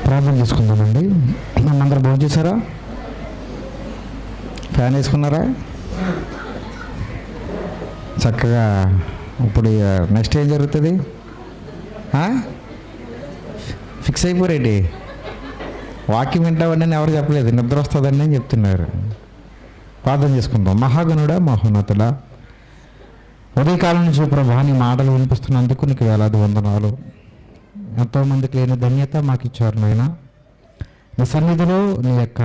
ప్రార్థన చేసుకుందామండి. మనందరూ భోజనం చేశారా? ఫ్యాన్ వేసుకున్నారా? చక్కగా. ఇప్పుడు నెక్స్ట్ ఏం జరుగుతుంది? ఫిక్స్ అయిపోరేంటి? వాక్యం వింటామని నేను ఎవరు చెప్పలేదు, నిద్ర వస్తుందని అని చెప్తున్నారు. ప్రార్థన చేసుకుందాం. మహాగణుడా, మహోన్నతుడా, ఉదయకాలం నుంచి ప్రభా నీ మాటలు వినిపిస్తున్నందుకు నీకు వేలాది వందనాలు. ఎంతోమందికి లేని ధన్యత మాకు ఇచ్చారు నాయన. నీ సన్నిధిలో నీ యొక్క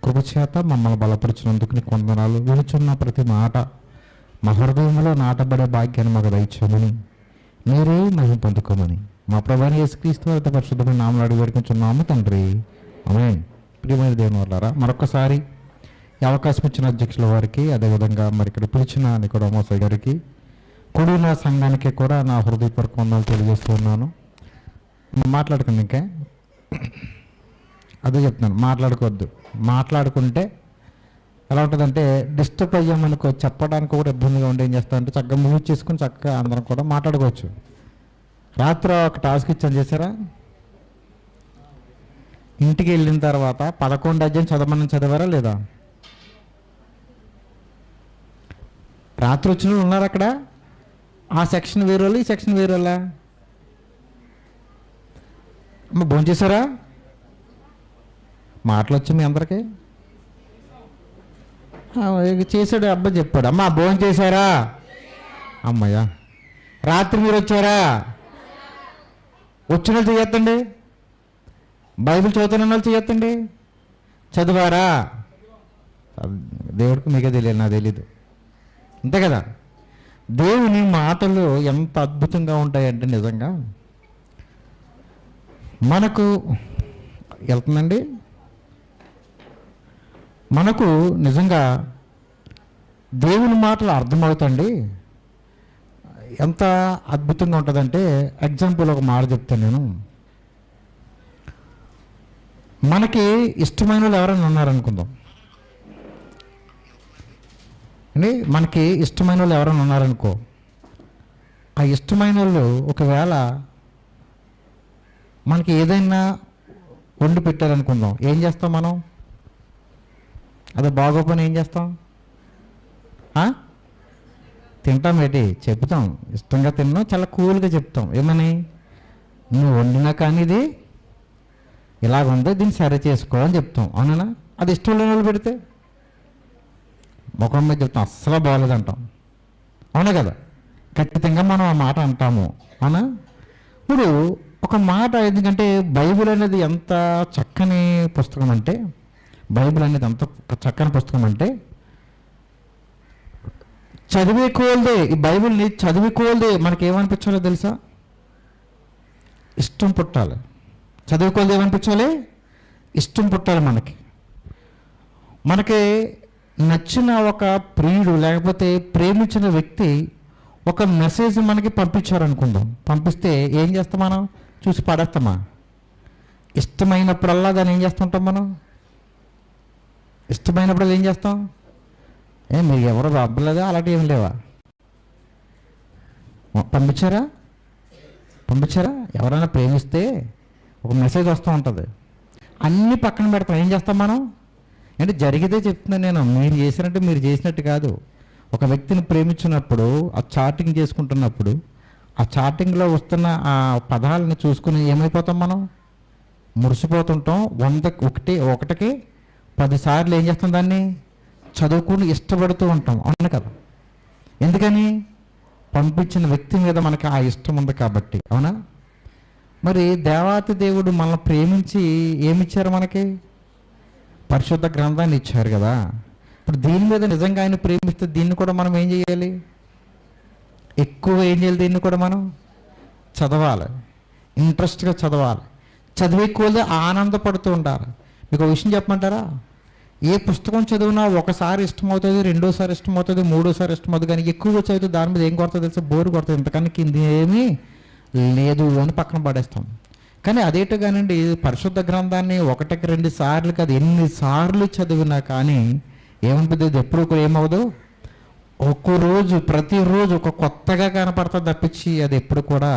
కృపచేత మమ్మల్ని బలపరిచినందుకు నీకు వందనాలు. వినుచున్న ప్రతి మాట మా హృదయంలో నాటబడే భాగ్యాన్ని మాకు దయచేయమని, మీరే మహిమ పొందుకోమని మా ప్రభువైన యేసుక్రీస్తు వారి పరిశుద్ధమైన నామములో అడిగి వేడుకొంచున్నాము తండ్రి, ఆమేన్. ప్రియమైన దేవుని వల్లారా, మరొకసారి ఈ అవకాశం ఇచ్చిన అధ్యక్షుల వారికి, అదేవిధంగా మరి ఇక్కడ పిలిచిన నికోడమోస్ గారికి, కూడిన సంఘానికి కూడా నా హృదయపూర్వక వందనాలు తెలియజేస్తున్నాను. మాట్లాడుకుంది ఇంకా అదే చెప్తున్నాను, మాట్లాడుకోవద్దు. మాట్లాడుకుంటే ఎలా ఉంటుందంటే డిస్టర్బ్ అయ్యామనుకో, చెప్పడానికి కూడా ఇబ్బందిగా ఉంటే ఏం చేస్తామంటే చక్కగా మ్యూట్ చేసుకుని చక్కగా అందరం కూడా మాట్లాడుకోవచ్చు. రాత్రి ఒక టాస్క్ ఇచ్చాను, చేశారా? ఇంటికి వెళ్ళిన తర్వాత 11 అధ్యాయం చదవమని చదివారా లేదా? రాత్రి వచ్చిన వాళ్ళు ఉన్నారు అక్కడ. ఆ సెక్షన్ వేరేళ్ళు, ఈ సెక్షన్ వేరేళ్ళా? అమ్మ భోజనం చేశారా? మాటలు వచ్చి మీ అందరికీ చేశాడు. అబ్బాయి చెప్పాడు, అమ్మ భోజనం చేశారా? అమ్మయ్యా. రాత్రి మీరు వచ్చారా? వచ్చిన వాళ్ళు చేయొద్దండి. బైబిల్ చదువుతున్న వాళ్ళు చేయొద్దండి. చదివారా? దేవుడికి మీకే తెలియదు, నాకు తెలీదు, అంతే కదా. దేవుని మాటలు ఎంత అద్భుతంగా ఉంటాయంటే నిజంగా మనకు వెళ్తుందండి. మనకు నిజంగా దేవుని మాటలు అర్థమవుతండి. ఎంత అద్భుతంగా ఉంటుందంటే, ఎగ్జాంపుల్ ఒక మాట చెప్తాను నేను. మనకి ఇష్టమైన వాళ్ళు ఎవరైనా ఉన్నారనుకుందాం అండి. మనకి ఇష్టమైన వాళ్ళు ఎవరైనా ఉన్నారనుకో, ఆ ఇష్టమైన వాళ్ళు ఒకవేళ మనకి ఏదైనా వండి పెట్టారనుకుందాం, ఏం చేస్తాం మనం? అదే బాగోపని ఏం చేస్తాం? తింటాం ఏంటి? చెప్తాం, ఇష్టంగా తిన్నాం, చాలా కూల్గా చెప్తాం. ఏమని? నువ్వు వండినా కానీ ఇది ఇలాగుంది, దీన్ని సరి చేసుకో అని చెప్తాం. అవునా? అది ఇష్టం లేని వాళ్ళు పెడితే ముఖం మీద చెప్తాం, అస్సలు బాగోలేదంటాం. అవునా కదా? ఖచ్చితంగా మనం ఆ మాట అంటాము. అవునా? ఇప్పుడు ఒక మాట, ఎందుకంటే బైబిల్ అనేది ఎంత చక్కని పుస్తకం అంటే, బైబిల్ అనేది ఎంత చక్కని పుస్తకం అంటే, చదివేకోల్దే, ఈ బైబిల్ని చదివేకోల్దే మనకి ఏమనిపించాలో తెలుసా? ఇష్టం పుట్టాలి. చదువుకోల్ది ఏమనిపించాలి? ఇష్టం పుట్టాలి. మనకి నచ్చిన ఒక ప్రియుడు లేకపోతే ప్రేమించిన వ్యక్తి ఒక మెసేజ్ మనకి పంపించారనుకుందాం. పంపిస్తే ఏం చేస్తాం మనం? చూసి పడేస్తామా? ఇష్టమైనప్పుడల్లా దాన్ని ఏం చేస్తుంటాం మనం? ఇష్టమైనప్పుడు ఏం చేస్తాం? మీరు ఎవరు అబ్బలేదా? అలాంటివి ఏం లేవా? పంపించారా? ఎవరైనా ప్రేమిస్తే ఒక మెసేజ్ వస్తూ ఉంటుంది, అన్నీ పక్కన పెడతాం. ఏం చేస్తాం మనం? అంటే జరిగితే చెప్తున్నాను నేను, మీరు చేసినట్టు మీరు చేసినట్టు కాదు. ఒక వ్యక్తిని ప్రేమించినప్పుడు, ఆ చాటింగ్ చేసుకుంటున్నప్పుడు, ఆ చాటింగ్లో వస్తున్న ఆ పదాలని చూసుకుని ఏమైపోతాం మనం? మురిసిపోతుంటాం. ఒకటికి 10 సార్లు ఏం చేస్తాం? దాన్ని చదువుకుని ఇష్టపడుతూ ఉంటాం. అవును కదా? ఎందుకని? పంపించిన వ్యక్తి మీద మనకి ఆ ఇష్టం ఉంది కాబట్టి. అవునా? మరి దేవాతి దేవుడు మనల్ని ప్రేమించి ఏమిచ్చారు? మనకి పరిశుద్ధ గ్రంథాన్ని ఇచ్చారు కదా. ఇప్పుడు దీని మీద నిజంగా ఆయన ప్రేమిస్తే దీన్ని కూడా మనం ఏం చేయాలి? ఎక్కువ ఏం చేయాలి? దీన్ని కూడా మనం చదవాలి, ఇంట్రెస్ట్గా చదవాలి. చదివే కొద్దీ ఆనందపడుతూ ఉండాలి. మీకు ఒక విషయం చెప్పమంటారా? ఏ పుస్తకం చదివినా ఒకసారి ఇష్టమవుతుంది, రెండోసారి ఇష్టమవుతుంది, మూడోసారి ఇష్టమవుతుంది. కానీ ఎక్కువగా చదివితే దాని మీద ఏం కొడుతుంది తెలుసా? బోరు కొడుతుంది. ఇంతకన్నా కింద ఏమీ లేదు అని పక్కన పడేస్తాం. కానీ అదేటో కానండి, పరిశుద్ధ గ్రంథాన్ని ఒకటికి 2 సార్లు కాదు, ఎన్నిసార్లు చదివినా కానీ ఏమనిపిస్తుంది? ఎప్పుడు కూడా ఏమవ్వదు. ఒక్కరోజు ప్రతిరోజు ఒక కొత్తగా కనపడుతుంది తప్పించి అది ఎప్పుడు కూడా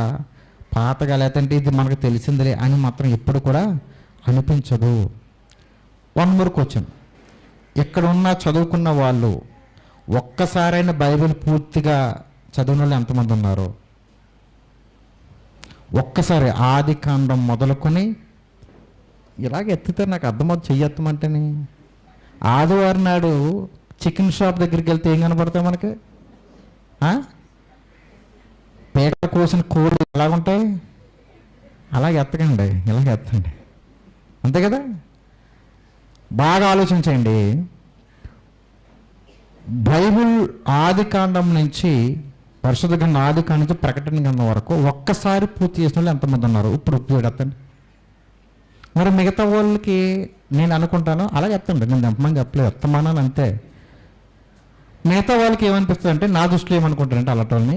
పాతగా లేదంటే ఇది మనకు తెలిసిందిలే అని మాత్రం ఎప్పుడు కూడా అనిపించదు. 1 more క్వశ్చన్. ఇక్కడ ఉన్న చదువుకున్న వాళ్ళు ఒక్కసారైనా బైబిల్ పూర్తిగా చదివిన వాళ్ళు ఎంతమంది ఉన్నారు? ఒక్కసారి ఆది కాండం మొదలుకొని ఇలాగ ఎత్తితే నాకు అర్థమవుతుంది. చెయ్యెత్తమంటేనే ఆదివారం నాడు చికెన్ షాప్ దగ్గరికి వెళ్తే ఏం కనపడతాయి మనకి? పేక కోసిన కూరలు ఎలాగుంటాయి? అలాగే ఎత్తకండి, ఇలాగ ఎత్తండి, అంతే కదా. బాగా ఆలోచించండి. బైబిల్ ఆది కాండం నుంచి పరిశుద్ధ గ్రంథం ఆది కాండం నుంచి ప్రకటన గ్రంథం వరకు ఒక్కసారి పూర్తి చేసిన వాళ్ళు ఎంతమంది ఉన్నారు? ఇప్పుడు ఎత్తండి. మరి మిగతా వాళ్ళకి నేను అనుకుంటాను అలాగే ఎత్తండి, నేను ఎంతమంది చెప్పలేదు, ఎత్తమానాను అంతే. మిగతా వాళ్ళకి ఏమనిపిస్తుంది అంటే, నా దృష్టిలో ఏమనుకుంటారంటే అలాంటి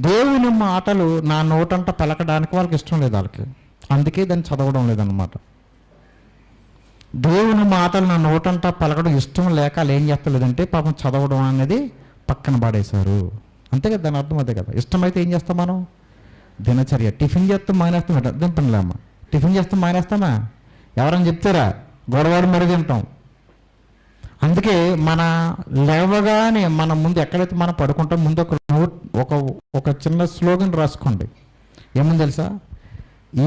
దేవుని మాటలు నా నోటంట పలకడానికి వాళ్ళకి ఇష్టం లేదు వాళ్ళకి, అందుకే దాన్ని చదవడం లేదన్నమాట. దేవుని మాటలు నా నోటంట పలకడం ఇష్టం లేక వాళ్ళు ఏం చేస్తలేదంటే పాపం చదవడం అనేది పక్కన పడేశారు, అంతే కదా. దాని అర్థం అదే కదా. ఇష్టమైతే ఏం చేస్తాం మనం? దినచర్య టిఫిన్ చేస్తాం మానేస్తాం, అర్థం పనిలేమ్మా. టిఫిన్ చేస్తాం మానేస్తామా? ఎవరని చెప్తారా? గొడవాడు మరి తింటాం. అందుకే మన లేవగానే మన ముందు ఎక్కడైతే మనం పడుకుంటాం ముందు ఒక చిన్న స్లోగన్ రాసుకోండి. ఏముంది తెలుసా?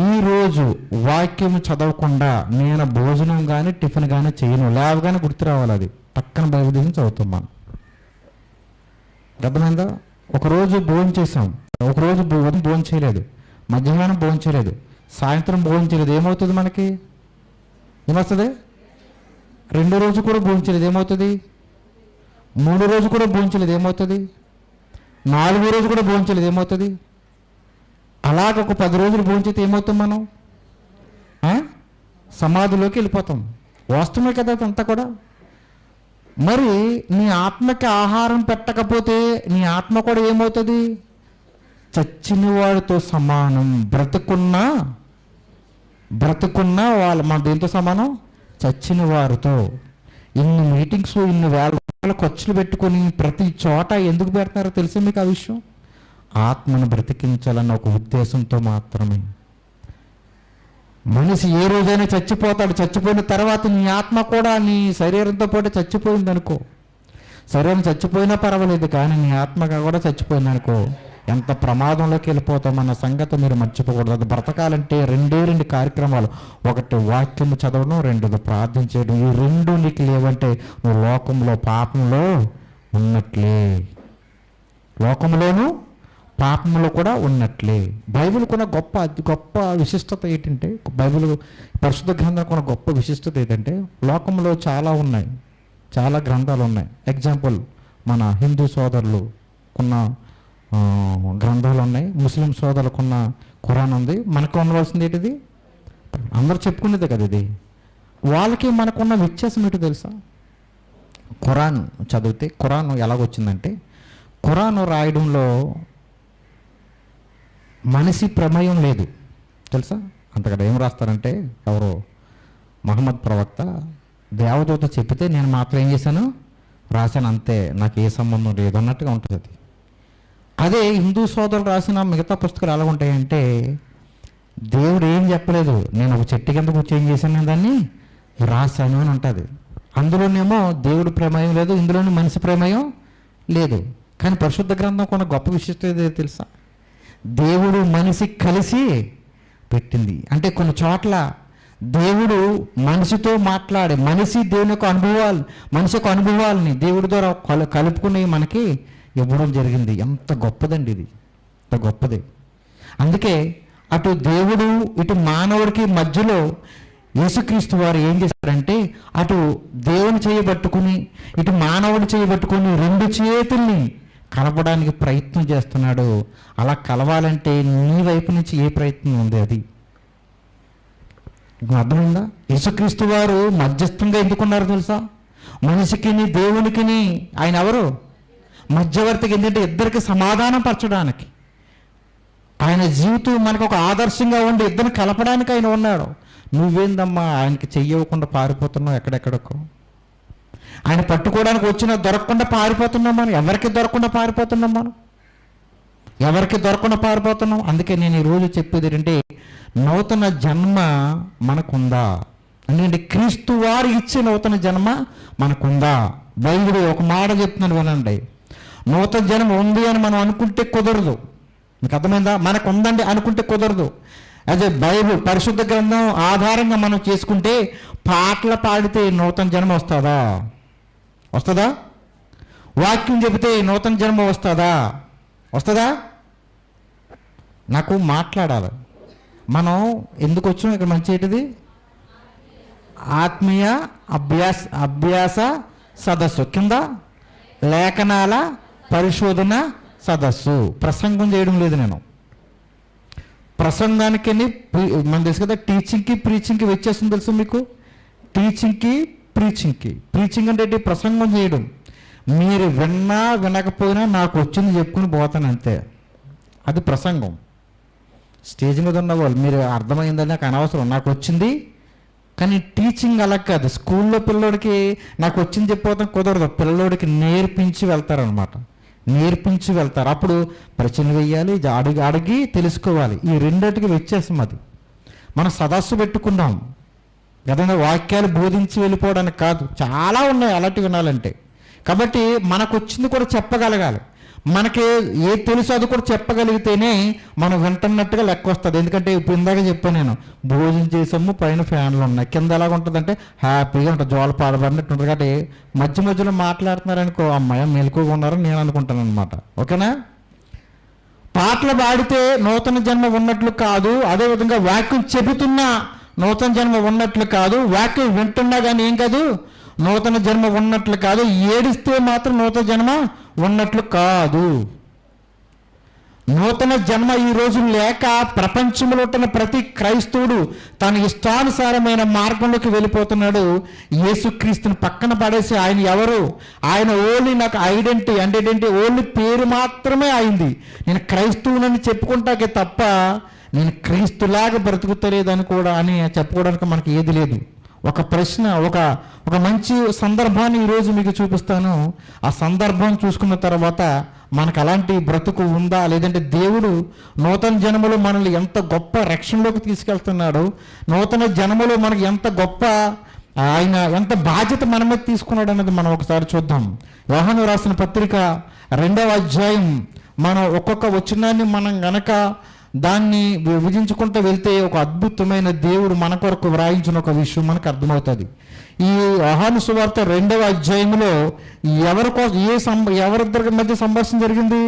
ఈరోజు వాక్యం చదవకుండా నేను భోజనం కానీ టిఫిన్ కానీ చేయను. లేవగానే గుర్తు రావాలి, అది పక్కన బైబిల్ తీసి చదువుతాం మనం. అర్థమైందా? ఒకరోజు భోజనం చేసాం, ఒకరోజు భోజనం చేయలేదు, మధ్యాహ్నం భోజనం చేయలేదు, సాయంత్రం భోజనం చేయలేదు, ఏమవుతుంది మనకి? ఏమవుతుంది? 2వ రోజు కూడా భోజనం చేయలేదు, ఏమవుతుంది? 3వ రోజు కూడా భోజనం చేయలేదు, ఏమవుతుంది? 4వ రోజు కూడా భోజనం చేయలేదు, ఏమవుతుంది? అలాగ ఒక 10 రోజులు భోజనం చేస్తే ఏమవుతాం మనం? సమాధిలోకి వెళ్ళిపోతాం. వాస్తవమే కదా అంతా కూడా. మరి నీ ఆత్మకి ఆహారం పెట్టకపోతే నీ ఆత్మ కూడా ఏమవుతుంది? చచ్చిన వాడితో సమానం. బ్రతుకున్నా వాళ్ళు మన దేంతో సమానం? చచ్చిన వారితో. ఇన్ని మీటింగ్స్, ఇన్ని వేల ఖర్చులు పెట్టుకొని ప్రతి చోట ఎందుకు పెడతారో తెలుసా మీకు ఆ విషయం? ఆత్మను బ్రతికించాలన్న ఒక ఉద్దేశంతో మాత్రమే. మనిషి ఏ రోజైనా చచ్చిపోతాడు. చచ్చిపోయిన తర్వాత నీ ఆత్మ కూడా నీ శరీరంతో పాటు చచ్చిపోయింది అనుకో. శరీరం చచ్చిపోయినా పర్వాలేదు, కానీ నీ ఆత్మ కూడా చచ్చిపోయింది అనుకో, ఎంత ప్రమాదంలోకి వెళ్ళిపోతామన్న సంగతి మీరు మర్చిపోకూడదు. అది బ్రతకాలంటే 2 కార్యక్రమాలు. ఒకటి వాక్యం చదవడం, 2 ప్రార్థన చేయడం. ఈ 2 నీకు లేవంటే నువ్వు లోకంలో పాపంలో ఉన్నట్లే, లోకంలోనూ పాపంలో కూడా ఉన్నట్లే. బైబిల్ కూడా గొప్ప విశిష్టత ఏంటంటే, బైబిల్ పరిశుద్ధ గ్రంథం కూడా గొప్ప విశిష్టత ఏంటంటే, లోకంలో చాలా గ్రంథాలు ఉన్నాయి. ఎగ్జాంపుల్, మన హిందూ సోదరులు కొన్న గ్రంథాలు ఉన్నాయి, ముస్లిం సోదరులకున్న ఖురాన్ ఉంది. మనకు ఉండవలసింది ఏంటిది? అందరూ చెప్పుకునేదే కదా ఇది. వాళ్ళకి మనకున్న వ్యత్యాసం ఏంటో తెలుసా? ఖురాన్ చదివితే, ఖురాన్ ఎలాగొచ్చిందంటే, ఖురాన్ రాయడంలో మనిషి ప్రమేయం లేదు తెలుసా. అంతకన్నా ఏం రాస్తారంటే, ఎవరో మహమ్మద్ ప్రవక్త దేవదూత చెప్పితే నేను మాత్రం ఏం చేశాను? రాశాను, అంతే, నాకు ఏ సంబంధం లేదు అన్నట్టుగా ఉంటుంది అది. అదే హిందూ సోదరులు రాసిన మిగతా పుస్తకాలు ఎలా ఉంటాయంటే, దేవుడు ఏం చెప్పలేదు, నేను ఒక చెట్టు కింద కూర్చొని ఏం చేశాను, నేను దాన్ని రాశాను అని ఉంటుంది. అందులోనేమో దేవుడు ప్రమేయం లేదు, ఇందులోనే మనిషి ప్రమేయం లేదు. కానీ పరిశుద్ధ గ్రంథం కొన్న గొప్ప విశిష్టత ఏదో తెలుసా? దేవుడు మనిషి కలిసి పెట్టింది. అంటే కొన్ని చోట్ల దేవుడు మనిషితో మాట్లాడే, మనిషి దేవుని యొక్క అనుభవాలని దేవుడి ద్వారా కలుపుకుని మనకి ఇవ్వడం జరిగింది. ఎంత గొప్పదండి ఇది, ఎంత గొప్పది. అందుకే అటు దేవుడు ఇటు మానవుడికి మధ్యలో యేసుక్రీస్తు వారు ఏం చేశారంటే, ఆ అటు దేవుని చేయబట్టుకుని ఇటు మానవుడు చేయబట్టుకుని రెండు చేతుల్ని కలపడానికి ప్రయత్నం చేస్తున్నాడు. అలా కలవాలంటే నీ వైపు నుంచి ఏ ప్రయత్నం ఉంది? అది అర్థమైందా? యేసుక్రీస్తు వారు మధ్యస్థంగా ఎందుకున్నారు తెలుసా? మనిషికిని దేవునికిని ఆయన ఎవరు? మధ్యవర్తికి. ఏంటంటే ఇద్దరికి సమాధానం పరచడానికి. ఆయన జీవితం మనకు ఒక ఆదర్శంగా ఉండి ఇద్దరిని కలపడానికి ఆయన ఉన్నాడు. నువ్వేందమ్మా ఆయనకి చెయ్యకుండా పారిపోతున్నావు ఎక్కడెక్కడికో? ఆయన పట్టుకోవడానికి వచ్చినా దొరకకుండా పారిపోతున్నాం మనం. ఎవరికి దొరకకుండా పారిపోతున్నాం మనం? ఎవరికి దొరకకుండా పారిపోతున్నాం? అందుకే నేను ఈరోజు చెప్పేది ఏంటంటే నూతన జన్మ మనకుందా? ఎందుకంటే క్రీస్తు వారు ఇచ్చే నూతన జన్మ మనకుందా? బైబిల్ ఒక మాట చెప్తున్నాను వినండి. నూతన జన్మ ఉంది అని మనం అనుకుంటే కుదరదు. మీకు అర్థమైందా? మనకు ఉందండి అనుకుంటే కుదరదు. అదే బైబిల్ పరిశుద్ధ గ్రంథం ఆధారంగా మనం చేసుకుంటే పాటలు పాడితే నూతన జన్మ వస్తుందా? వస్తుందా? వాక్యం చెబితే నూతన జన్మ వస్తుందా? వస్తుందా? నాకు మాట్లాడాలి. మనం ఎందుకు వచ్చాం ఇక్కడ? మంచి ఏంటిది? ఆత్మీయ అభ్యాస సదస్సు కింద లేఖనాల పరిశోధన సదస్సు. ప్రసంగం చేయడం లేదు నేను. ప్రసంగానికి మనకు తెలుసు కదా, టీచింగ్కి ప్రీచింగ్కి వ్యత్యాసం తెలుసు మీకు? టీచింగ్కి ప్రీచింగ్ అంటే ఏంటి? ప్రసంగం చేయడం. మీరు విన్నా వినకపోయినా నాకు వచ్చింది చెప్పుకుని పోతాను అంతే. అది ప్రసంగం. స్టేజ్ మీద ఉన్న వాళ్ళు మీరు అర్థమైందని నాకు అనవసరం, నాకు వచ్చింది. కానీ టీచింగ్ అలా కాదు. స్కూల్లో పిల్లోడికి నాకు వచ్చింది చెప్పిపోతాం కుదరదు. పిల్లోడికి నేర్పించి వెళ్తారనమాట. నేర్పించి వెళ్తారు. అప్పుడు ప్రశ్న వేయాలి, అడిగి తెలుసుకోవాలి. ఈ రెండింటికి వ్యత్యాసం అది. మనం సదస్సు పెట్టుకున్నాం గతంగా వాక్యాలు బోధించి వెళ్ళిపోవడానికి కాదు. చాలా ఉన్నాయి అలాంటివి వినాలంటే. కాబట్టి మనకు వచ్చింది కూడా చెప్పగలగాలి. మనకి ఏ తెలుసు అది కూడా చెప్పగలిగితేనే మనం వింటున్నట్టుగా లెక్క వస్తుంది. ఎందుకంటే ఇప్పుడు ఇందాక చెప్పాను నేను, భోజనం చేసాము, పైన ఫ్యాన్లు ఉన్నాయి, కింద ఎలాగ ఉంటుందంటే హ్యాపీగా ఉంటుంది, జోల పాడబడినట్టు ఉంటుంది. కాబట్టి మధ్య మధ్యలో మాట్లాడుతున్నారనుకో, అమ్మాయి మెలకుగా ఉన్నారని నేను అనుకుంటాను అనమాట. ఓకేనా? పాటలు పాడితే నూతన జన్మ ఉన్నట్లు కాదు. అదేవిధంగా వాక్యం చెబుతున్నా నూతన జన్మ ఉన్నట్లు కాదు. వాక్యం వింటున్నా కానీ ఏం కాదు, నూతన జన్మ ఉన్నట్లు కాదు. ఏడిస్తే మాత్రం నూతన జన్మ ఉన్నట్లు కాదు. నూతన జన్మ ఈ రోజు లేక ప్రపంచంలో ఉంటున్న ప్రతి క్రైస్తవుడు తన ఇష్టానుసారమైన మార్గంలోకి వెళ్ళిపోతున్నాడు. యేసుక్రీస్తుని పక్కన పడేసి ఆయన ఎవరు? ఆయన ఓన్లీ నాకు ఐడెంటిటీ అంటే ఓన్లీ పేరు మాత్రమే అయింది. నేను క్రైస్తవునని చెప్పుకుంటాకే తప్ప నేను క్రీస్తులాగా బ్రతుకుతలేదని కూడా అని చెప్పుకోవడానికి మనకి ఏది లేదు. ఒక ప్రశ్న, ఒక మంచి సందర్భాన్ని ఈరోజు మీకు చూపిస్తాను. ఆ సందర్భం చూసుకున్న తర్వాత మనకు అలాంటి బ్రతుకు ఉందా, లేదంటే దేవుడు నూతన జన్మలో మనల్ని ఎంత గొప్ప రక్షణలోకి తీసుకెళ్తున్నాడు, నూతన జన్మలో మనకి ఎంత గొప్ప ఆయన ఎంత బాధ్యత మన మీద తీసుకున్నాడు అన్నది మనం ఒకసారి చూద్దాం. యోహాను రాసిన పత్రిక 2వ అధ్యాయం. మనం ఒక్కొక్క వచనాన్ని మనం గనక దాన్ని విభజించుకుంటూ వెళ్తే ఒక అద్భుతమైన దేవుడు మన కొరకు వ్రాయించిన ఒక విషయం మనకు అర్థమవుతుంది. ఈ యోహాను సువార్త 2వ అధ్యాయంలో ఎవరిద్దరి మధ్య సంభాషణ జరిగింది?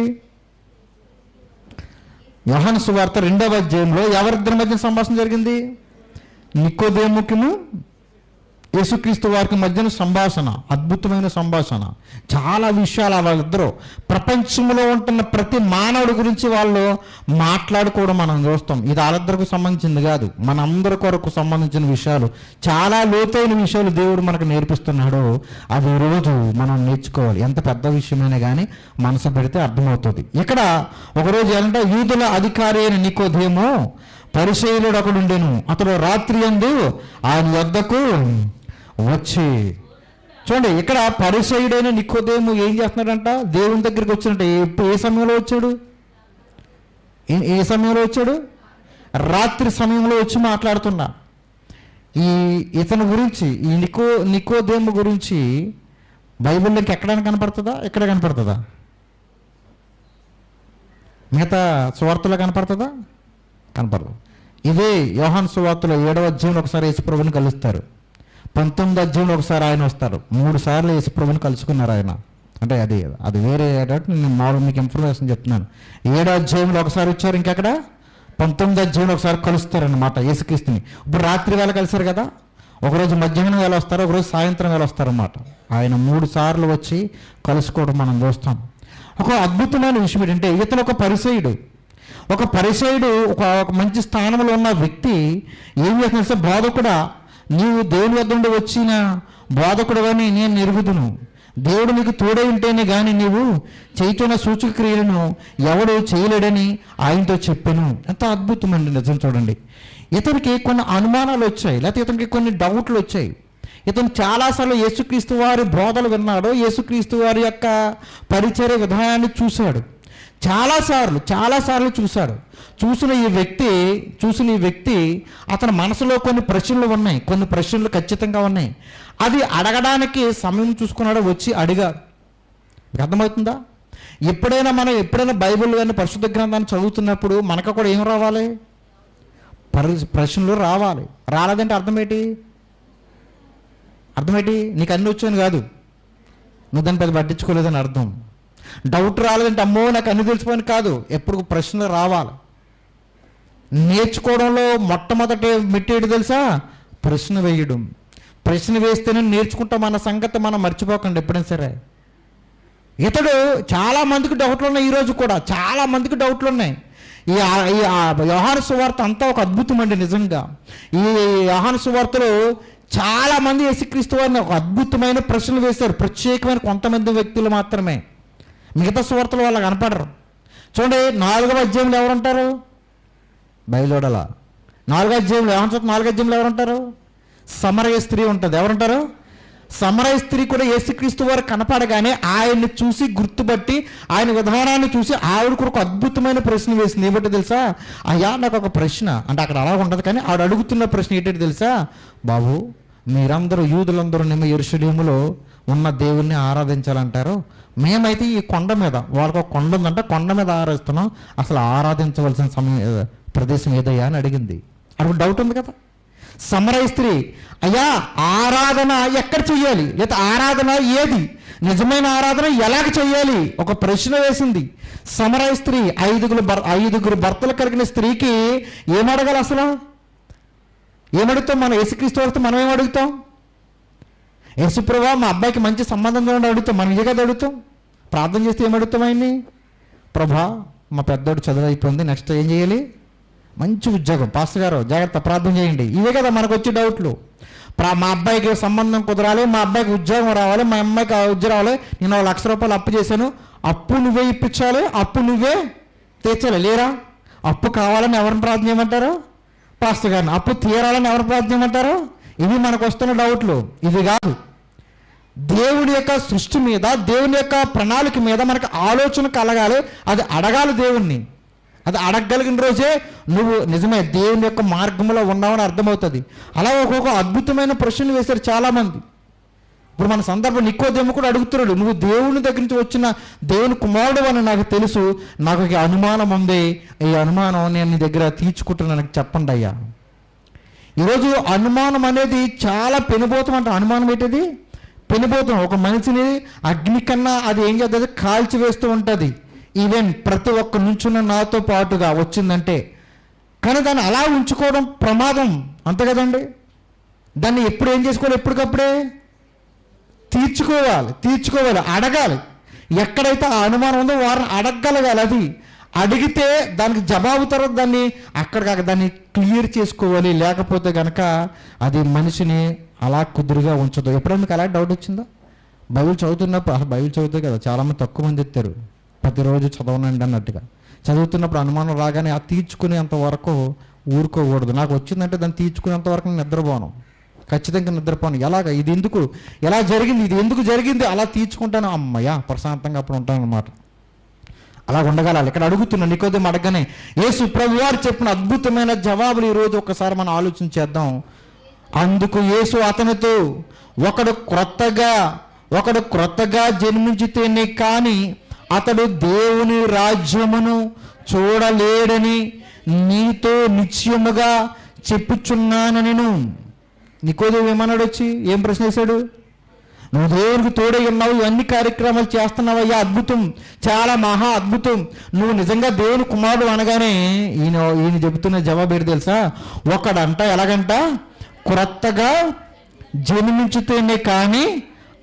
యోహాను సువార్త 2వ అధ్యాయంలో ఎవరిద్దరి మధ్య సంభాషణ జరిగింది? నికోదేముకిను యేసుక్రీస్తు వారికి మధ్యన సంభాషణ, అద్భుతమైన సంభాషణ. చాలా విషయాలు వాళ్ళిద్దరూ ప్రపంచంలో ఉంటున్న ప్రతి మానవుడి గురించి వాళ్ళు మాట్లాడుకోవడం మనం చూస్తాం. ఇది వాళ్ళిద్దరికి సంబంధించింది కాదు, మన అందరి కొరకు సంబంధించిన విషయాలు. చాలా లోతైన విషయాలు దేవుడు మనకు నేర్పిస్తున్నాడు. అది ఈరోజు మనం నేర్చుకోవాలి. ఎంత పెద్ద విషయమైనా కానీ మనసు పెడితే అర్థమవుతుంది. ఇక్కడ ఒకరోజు ఏంటంటే యూదుల అధికారి అయిన నికోదేము పరిసయ్యుడు ఒకడు ఉండెను. అతడు రాత్రి యందు ఆయన వద్దకు వచ్చి, చూడండి ఇక్కడ పరిసయ్యుడైన నికోదేము ఏం చేస్తున్నాడంట? దేవుని దగ్గరికి వచ్చినట్టు. ఏ సమయంలో వచ్చాడు? ఏ సమయంలో వచ్చాడు? రాత్రి సమయంలో వచ్చి మాట్లాడుతున్నా. ఇతని గురించి, ఈ నికోదేము గురించి బైబిల్లోకి ఎక్కడైనా కనపడుతుందా? ఎక్కడ కనపడుతుందా? మిగతా సువార్తలో కనపడుతుందా? కనపడదు. ఇదే యోహాను సువార్తలో 7వ అధ్యాయంలో ఒకసారి యేసుప్రభుని కలుస్తారు. 19వ అధ్యాయంలో ఒకసారి ఆయన వస్తారు. 3 సార్లు యేసుప్రభుని కలుసుకున్నారు ఆయన. అంటే అది వేరే. నేను మామూలు మీకు ఇన్ఫర్మేషన్ చెప్తున్నాను. 7వ అధ్యాయంలో ఒకసారి వచ్చారు, ఇంకెక్కడ 19వ అధ్యాయంలో ఒకసారి కలుస్తారన్నమాట యేసుక్రీస్తుని. ఇప్పుడు రాత్రి వేళ కలిశారు కదా, ఒకరోజు మధ్యాహ్నం వేళ వస్తారు, ఒకరోజు సాయంత్రం వేళ వస్తారన్నమాట. ఆయన 3 సార్లు వచ్చి కలుసుకోవడం మనం చూస్తాం. ఒక అద్భుతమైన విషయం ఏంటంటే, ఇతను ఒక పరిసయుడు. ఒక మంచి స్థానంలో ఉన్న వ్యక్తి ఏం చేస్తున్నా, బోధకుడా, నీవు దేవుని వద్ద నుండి వచ్చిన బోధకుడు అని నేను ఎరుగుదును. దేవుడు నీకు తోడై ఉంటేనే కానీ నీవు చేయుచున్న సూచక క్రియలను ఎవడు చేయలేడని ఆయనతో చెప్పాను. ఎంత అద్భుతమండి, నిజం చూడండి. ఇతనికి కొన్ని అనుమానాలు వచ్చాయి, లేకపోతే ఇతనికి కొన్ని డౌట్లు వచ్చాయి. ఇతను చాలాసార్లు యేసుక్రీస్తు వారి బోధలు విన్నాడు, యేసుక్రీస్తు వారి యొక్క పరిచర్య విధానాన్ని చూశాడు, చాలాసార్లు చూశాడు. చూసిన ఈ వ్యక్తి అతని మనసులో కొన్ని ప్రశ్నలు ఖచ్చితంగా ఉన్నాయి. అది అడగడానికి సమయం చూసుకున్నాడు, వచ్చి అడిగాడు. అర్థమవుతుందా? ఎప్పుడైనా బైబిల్ కానీ పరిశుద్ధ గ్రంథాన్ని చదువుతున్నప్పుడు మనకు కూడా ఏం రావాలి? ప్రశ్నలు రావాలి. రాలేదంటే అర్థమేంటి? నీకు అన్నీ వచ్చాను కాదు, నువ్వు దాన్ని పెద్ద పట్టించుకోలేదని అర్థం. డౌట్ రాలేదంటే అమ్మో నాకు అన్ని తెలిసిపోయిన కాదు, ఎప్పుడు ప్రశ్నలు రావాలి. నేర్చుకోవడంలో మొట్టమొదటి మెట్టేడు తెలుసా? ప్రశ్న వేయడం. ప్రశ్న వేస్తేనే నేర్చుకుంటాం అన్న సంగతి మనం మర్చిపోకండి ఎప్పుడైనా సరే. ఇతడు చాలామందికి డౌట్లు ఉన్నాయి, ఈరోజు కూడా చాలామందికి డౌట్లు ఉన్నాయి. ఈ యోహాను సువార్త అంతా ఒక అద్భుతం అండి. నిజంగా ఈ యోహాను సువార్తలో చాలామంది యేసుక్రీస్తు వారిని ఒక అద్భుతమైన ప్రశ్నలు వేశారు, ప్రత్యేకమైన కొంతమంది వ్యక్తులు మాత్రమే. మిగతా సువార్తలు వాళ్ళు కనపడరు. చూడండి, 4వ అధ్యాయంలో ఎవరుంటారు? బయలుడలా 4వ అధ్యాయంలో 4వ అధ్యాయంలో ఎవరుంటారు? సమరయ స్త్రీ ఉంటుంది. ఎవరుంటారు? సమరయ స్త్రీ కూడా యేసుక్రీస్తు వారు కనపడగానే ఆయన్ని చూసి గుర్తుపట్టి, ఆయన విధానాన్ని చూసి ఆవిడ కూడా ఒక అద్భుతమైన ప్రశ్న వేసింది. ఏమిటో తెలుసా? అయ్యా నాకు ఒక ప్రశ్న అంటే అక్కడ అలా ఉండదు, కానీ ఆవిడ అడుగుతున్న ప్రశ్న ఏంటంటే తెలుసా? బాబు, మీరందరూ యూదులందరూ యెరూషలేములో ఉన్న దేవుణ్ణి ఆరాధించాలంటారు, మేమైతే ఈ కొండ మీద, వాళ్ళకి ఒక కొండ ఉందంటే కొండ మీద ఆరాధిస్తున్నాం, అసలు ఆరాధించవలసిన ప్రదేశం ఏదయ్యా అని అడిగింది. అప్పుడు డౌట్ ఉంది కదా. సమరయ స్త్రీ, అయ్యా ఆరాధన ఎక్కడ చెయ్యాలి, లేదా ఆరాధన ఏది, నిజమైన ఆరాధన ఎలాగ చెయ్యాలి, ఒక ప్రశ్న వేసింది సమరయ స్త్రీ. 5 భర్తలు కలిగిన స్త్రీకి ఏమడగాలి? అసలు ఏమడుగుతాం మనం? యేసుక్రీస్తు వారితో మనం ఏం అడుగుతాం? యేసుప్రభా మా అబ్బాయికి మంచి సంబంధం చూడండి అడుగుతాం. మనం ఏ కదా అడుగుతాం? ప్రార్థన చేస్తే ఏమడుగుతాం ఆయన్ని? ప్రభా మా పెద్దోడు చదువు అయిపోయింది, నెక్స్ట్ ఏం చేయాలి? మంచి ఉద్యోగం, పాస్టర్ గారు జాగ్రత్త ప్రార్థన చేయండి. ఇవే కదా మనకు వచ్చే డౌట్లు. మా అబ్బాయికి సంబంధం కుదరాలి, మా అబ్బాయికి ఉద్యోగం రావాలి, మా అమ్మాయికి ఉద్యోగం రావాలి, నేను 1,00,000 రూపాయలు అప్పు చేశాను, అప్పు నువ్వే ఇప్పించాలి, అప్పు నువ్వే తీర్చాలి. లేరా? అప్పు కావాలని ఎవరిని ప్రార్థన చేయమంటారు? పాస్టర్ గారిని. అప్పు తీరాలని ఎవరిని ప్రార్థన చేయమంటారు? ఇవి మనకు వస్తున్న డౌట్లు. ఇవి కాదు. దేవుడి యొక్క సృష్టి మీద, దేవుని యొక్క ప్రణాళిక మీద మనకు ఆలోచన కలగాలి. అది అడగాలి దేవుణ్ణి. అది అడగగలిగిన రోజే నువ్వు నిజమే దేవుని యొక్క మార్గంలో ఉన్నావని అర్థమవుతుంది. అలా ఒక్కొక్క అద్భుతమైన ప్రశ్నలు వేశారు చాలామంది. ఇప్పుడు మన సందర్భం నికోదేము కూడా అడుగుతున్నాడు, నువ్వు దేవుని దగ్గర నుంచి వచ్చిన దేవుని కుమారుడు అని నాకు తెలుసు, నాకు ఒక అనుమానం ఉంది, ఈ అనుమానం నేను నీ దగ్గర తీర్చుకుంటున్నాను, నాకు చెప్పండి అయ్యా. ఈరోజు అనుమానం అనేది చాలా పెనుభూతం అంట. అనుమానం ఏంటిది? పెనుభూతం. ఒక మనిషిని అగ్ని కన్నా అది ఏం చేస్తుంది? కాల్చి వేస్తూ ఉంటుంది. ఈవెన్ ప్రతి ఒక్క నుంచున్న నాతో పాటుగా వచ్చిందంటే, కానీ దాన్ని అలా ఉంచుకోవడం ప్రమాదం, అంతే కదండి. దాన్ని ఎప్పుడు ఏం చేసుకోవాలి? ఎప్పటికప్పుడే తీర్చుకోవాలి, అడగాలి. ఎక్కడైతే ఆ అనుమానం ఉందో వారిని అడగగలగాలి. అది అడిగితే దానికి జవాబు తర్వాత దాన్ని దాన్ని క్లియర్ చేసుకోవాలి. లేకపోతే కనుక అది మనిషిని అలా కుదురుగా ఉంచదు. ఎప్పుడైనా మీకు అలా డౌట్ వచ్చిందా? బైబిల్ చదువుతున్నప్పుడు, బైబిల్ చదువుతాయి కదా చాలామంది తక్కువ మంది ఎత్తారు, ప్రతిరోజు చదవనండి అన్నట్టుగా. చదువుతున్నప్పుడు అనుమానం రాగానే ఆ తీర్చుకునేంత వరకు ఊరుకోకూడదు. నాకు వచ్చిందంటే దాన్ని తీర్చుకునేంత వరకు నేను నిద్రపోను, ఖచ్చితంగా నిద్రపోను. ఎలాగ ఇది ఎందుకు, ఎలా జరిగింది, ఇది ఎందుకు జరిగింది, అలా తీర్చుకుంటాను, అమ్మయ్య ప్రశాంతంగా అప్పుడు ఉంటాను అన్నమాట. అలా ఉండగలాలి. ఇక్కడ అడుగుతున్నా నికోదేము అడగనే యేసు ప్రభు వారు చెప్పిన అద్భుతమైన జవాబులు ఈరోజు ఒకసారి మనం ఆలోచన చేద్దాం. అందుకు యేసు అతనితో, ఒకడు క్రొత్తగా జన్మించితేనే కానీ అతడు దేవుని రాజ్యమును చూడలేడని నీతో నిశ్చయముగా చెప్పుచున్నాను నేను. నికోదేము ఏమన్నాడు? వచ్చి ఏం ప్రశ్న వేశాడు? నువ్వు దేవునికి తోడై ఉన్నావు, ఇవన్నీ కార్యక్రమాలు చేస్తున్నావయ్యా, అద్భుతం, చాలా మహా అద్భుతం, నువ్వు నిజంగా దేవుని కుమారుడు అనగానే ఈయన చెబుతున్న జవాబు ఏంటి తెలుసా? ఒకడంట ఎలాగంట? క్రొత్తగా జన్మించితేనే కానీ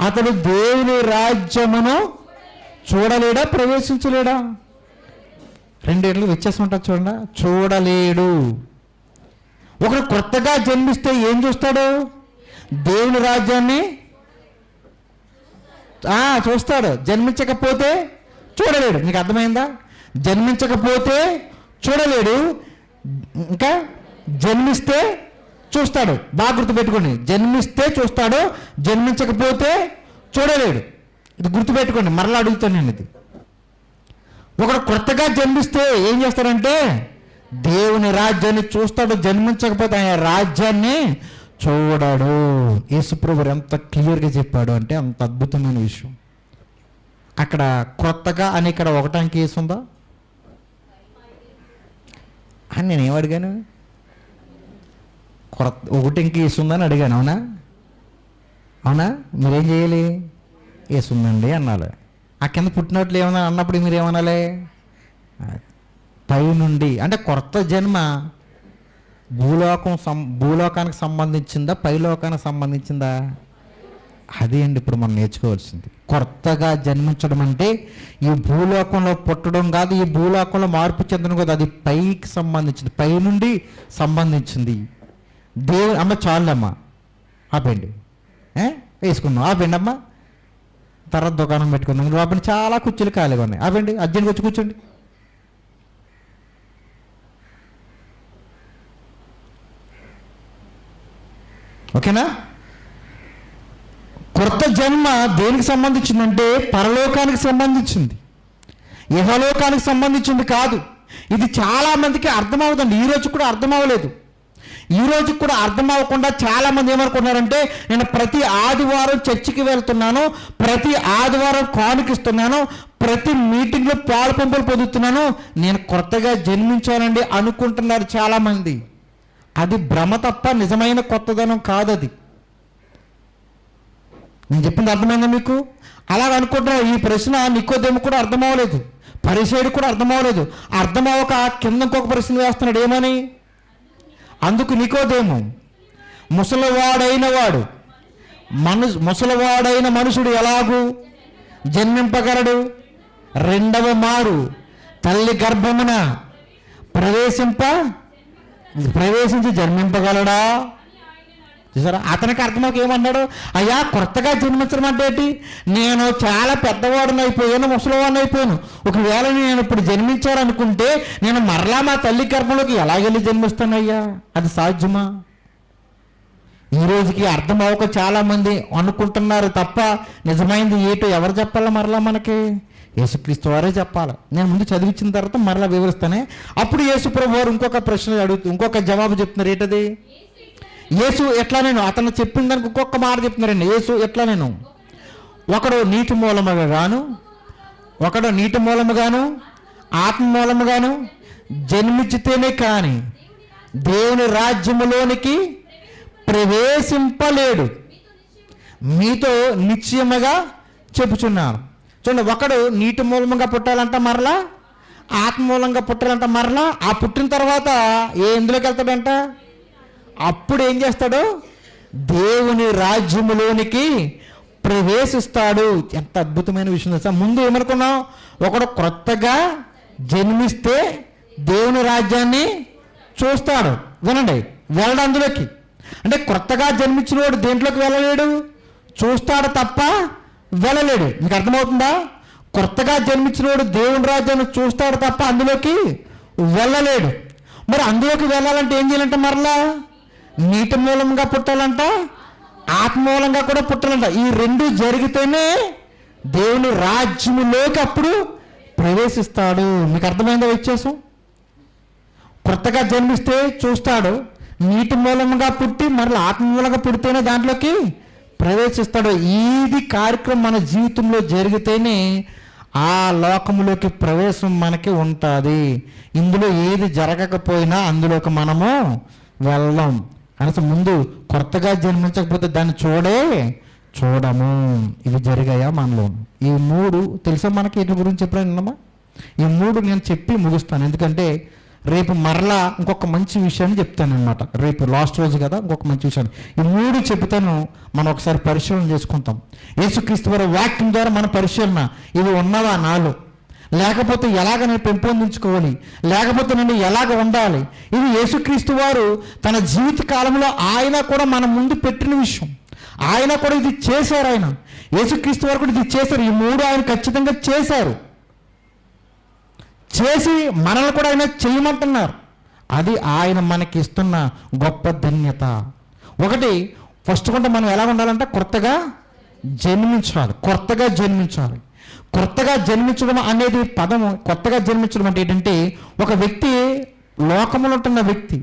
అతడు దేవుని రాజ్యమును చూడలేడా, ప్రవేశించలేడా? రెండేళ్ళు వ్యత్యాసం ఉంటుంది చూడండి. చూడలేడు. ఒకడు కొత్తగా జన్మిస్తే ఏం చూస్తాడు? దేవుని రాజ్యాన్ని చూస్తాడు. జన్మించకపోతే చూడలేడు. మీకు అర్థమైందా? జన్మించకపోతే చూడలేడు, ఇంకా జన్మిస్తే చూస్తాడు. బాగా గుర్తుపెట్టుకోండి. జన్మిస్తే చూస్తాడు, జన్మించకపోతే చూడలేడు. ఇది గుర్తుపెట్టుకోండి. మరలా అడుగుతాను నేను ఇది. ఒకడు కొత్తగా జన్మిస్తే ఏం చేస్తాడంటే దేవుని రాజ్యాన్ని చూస్తాడు, జన్మించకపోతే ఆయన రాజ్యాన్ని చూడడు. యేసుప్రభువు ఎంత క్లియర్గా చెప్పాడు అంటే అంత అద్భుతమైన విషయం. అక్కడ క్రొత్తగా అని ఇక్కడ ఒకటానికి కేసు ఉందా అని నేను ఏమడిగాను? ఒకటి కేసు ఉందని అడిగాను. అవునా? అవునా? మీరేం చేయాలి? వేసుందండి అన్నాడు. ఆ కింద పుట్టినట్లు ఏమన్నా అన్నప్పుడు మీరేమనాలి? పై నుండి అంటే కొత్త జన్మ భూలోకానికి సంబంధించిందా, పైలోకానికి సంబంధించిందా? అది అండి ఇప్పుడు మనం నేర్చుకోవాల్సింది. కొత్తగా జన్మించడం అంటే ఈ భూలోకంలో పుట్టడం కాదు, ఈ భూలోకంలో మార్పు చెందడం కాదు. అది పైకి సంబంధించింది, పై నుండి సంబంధించింది. దేవుని అమ్మ చాలమ్మా, ఆపండి, వేసుకున్నాం, ఆపండి అమ్మ, తర్వాత దుకాణం పెట్టుకుందాం. ఆపండి, చాలా కుర్చీలు ఖాళీగా ఉన్నాయి, ఆపండి, అర్జెంట్గా వచ్చి కూర్చోండి. ఓకేనా? కొత్త జన్మ దేనికి సంబంధించిందంటే పరలోకానికి సంబంధించింది, ఇహలోకానికి సంబంధించింది కాదు. ఇది చాలామందికి అర్థమవుతుంది. ఈరోజు కూడా అర్థం అవ్వలేదు. ఈరోజు కూడా అర్థం అవ్వకుండా చాలామంది ఏమనుకున్నారంటే నేను ప్రతి ఆదివారం చర్చికి వెళ్తున్నాను, ప్రతి ఆదివారం కానుకిస్తున్నాను, ప్రతి మీటింగ్లో పాలు పంపులు పొందుతున్నాను, నేను కొత్తగా జన్మించానండి అనుకుంటున్నారు చాలామంది. అది భ్రమ తప్ప నిజమైన కొత్తదనం కాదది. నేను చెప్పింది అర్థమైందా మీకు? అలాగ అనుకుంటున్నారు. ఈ ప్రశ్న నికోదేము కూడా అర్థం అవ్వలేదు, పరిసయ్యుడు కూడా అర్థం అవ్వలేదు. అర్థం అవ్వక కింద ఇంకొక ప్రశ్న వేస్తున్నాడు. ఏమని? అందుకు నికోదేము, ముసలివాడైన మనుషుడు ఎలాగూ జన్మింపగలడు? రెండవ మారు తల్లి గర్భమున ప్రవేశించి జన్మింపగలడా? చూసారా? అతనికి అర్థమవుక ఏమన్నాడు? అయ్యా, కొత్తగా జన్మించడం అంటే ఏంటి? నేను చాలా పెద్దవాడిని అయిపోయాను, ముసలివాడిని అయిపోయాను. ఒకవేళ నేను ఇప్పుడు జన్మించాలనుకుంటే నేను మరలా మా తల్లి గర్భంలోకి ఎలాగెళ్ళి జన్మిస్తానయ్యా? అది సాధ్యమా? ఈ రోజుకి అర్థం అవ్వక చాలామంది అనుకుంటున్నారు తప్ప నిజమైంది ఏటో ఎవరు చెప్పాలా? మరలా మనకి యేసుక్రీస్తు వారే చెప్పాలి. నేను ముందు చదివించిన తర్వాత మరలా వివరిస్తానే. అప్పుడు యేసుప్రభువు వారు ఇంకొక ప్రశ్న ఇంకొక జవాబు చెప్తున్నారు. ఏంటది? యేసు ఎట్లా నేను అతను చెప్పిన దానికి ఇంకొక మాట చెప్తున్నారండి. యేసు ఎట్లా నేను ఒకడు నీటి మూలముగాను ఆత్మ మూలముగాను జన్మించితేనే కానీ దేవుని రాజ్యములోనికి ప్రవేశింపలేడు, మీతో నిశ్చయముగా చెప్పుచున్నాను. చూడండి, ఒకడు నీటి మూలముగా పుట్టాలంట, మరలా ఆత్మ మూలంగా పుట్టాలంట, మరలా ఆ పుట్టిన తర్వాత ఎందులోకి వెళ్తాడంట? అప్పుడు ఏం చేస్తాడు? దేవుని రాజ్యములోనికి ప్రవేశిస్తాడు. ఎంత అద్భుతమైన విషయం తెలుసా? ముందు ఏమనుకున్నాం? ఒకడు కొత్తగా జన్మిస్తే దేవుని రాజ్యాన్ని చూస్తాడు. వినండి, వెళ్ళడు అందులోకి. అంటే కొత్తగా జన్మించిన వాడు దేంట్లోకి వెళ్ళలేడు? చూస్తాడు తప్ప వెళ్ళలేడు. మీకు అర్థమవుతుందా? కొత్తగా జన్మించిన వాడు దేవుని రాజ్యాన్ని చూస్తాడు తప్ప అందులోకి వెళ్ళలేడు. మరి అందులోకి వెళ్ళాలంటే ఏం చేయాలంట? మరలా నీటి మూలంగా పుట్టాలంట, ఆత్మ మూలంగా కూడా పుట్టాలంట. ఈ రెండు జరిగితేనే దేవుని రాజ్యములోకి అప్పుడు ప్రవేశిస్తాడు. మీకు అర్థమైందా వ్యత్యాసం? కొత్తగా జన్మిస్తే చూస్తాడు, నీటి మూలంగా పుట్టి మరలా ఆత్మ మూలంగా పుడితేనే దాంట్లోకి ప్రవేశిస్తాడు. ఇది కార్యక్రమం మన జీవితంలో జరిగితేనే ఆ లోకములోకి ప్రవేశం మనకి ఉంటుంది. ఇందులో ఏది జరగకపోయినా అందులోకి మనము వెళ్ళం. కనుక ముందు కొత్తగా జన్మించకపోతే దాన్ని చూడము. ఇవి జరిగాయా మనలో? ఈ మూడు తెలుసా మనకి? వీటి గురించి ఎప్పుడైనా విన్నామా? ఈ మూడు నేను చెప్పి ముగిస్తాను. ఎందుకంటే రేపు మరలా ఇంకొక మంచి విషయాన్ని చెప్తాను అనమాట. రేపు లాస్ట్ రోజు కదా, ఇంకొక మంచి విషయాన్ని ఈ 3 చెప్తాను. మనం ఒకసారి పరిశీలన చేసుకుంటాం. యేసుక్రీస్తు వారి వాక్యం ద్వారా మన పరిశీలన, ఇవి ఉన్నవా నాలో, లేకపోతే ఎలాగ నేను పెంపొందించుకోవాలి, లేకపోతే నేను ఎలాగ ఉండాలి. ఇది యేసుక్రీస్తు వారు తన జీవిత కాలంలో ఆయన కూడా మన ముందు పెట్టిన విషయం. ఆయన కూడా ఇది చేశారు. ఆయన యేసుక్రీస్తు వారు కూడా ఇది చేశారు. ఈ 3 ఆయన ఖచ్చితంగా చేశారు. చేసి మనల్ని కూడా ఆయన చేయమంటున్నారు. అది ఆయన మనకి ఇస్తున్న గొప్ప ధన్యత. ఒకటి, ఫస్ట్ కొంటే మనం ఎలా ఉండాలంటే కొత్తగా జన్మించాలి. కొత్తగా జన్మించాలి. కొత్తగా జన్మించడం అనేది పదము. కొత్తగా జన్మించడం అంటే ఏంటంటే, ఒక వ్యక్తి లోకములో ఉంటున్న వ్యక్తి,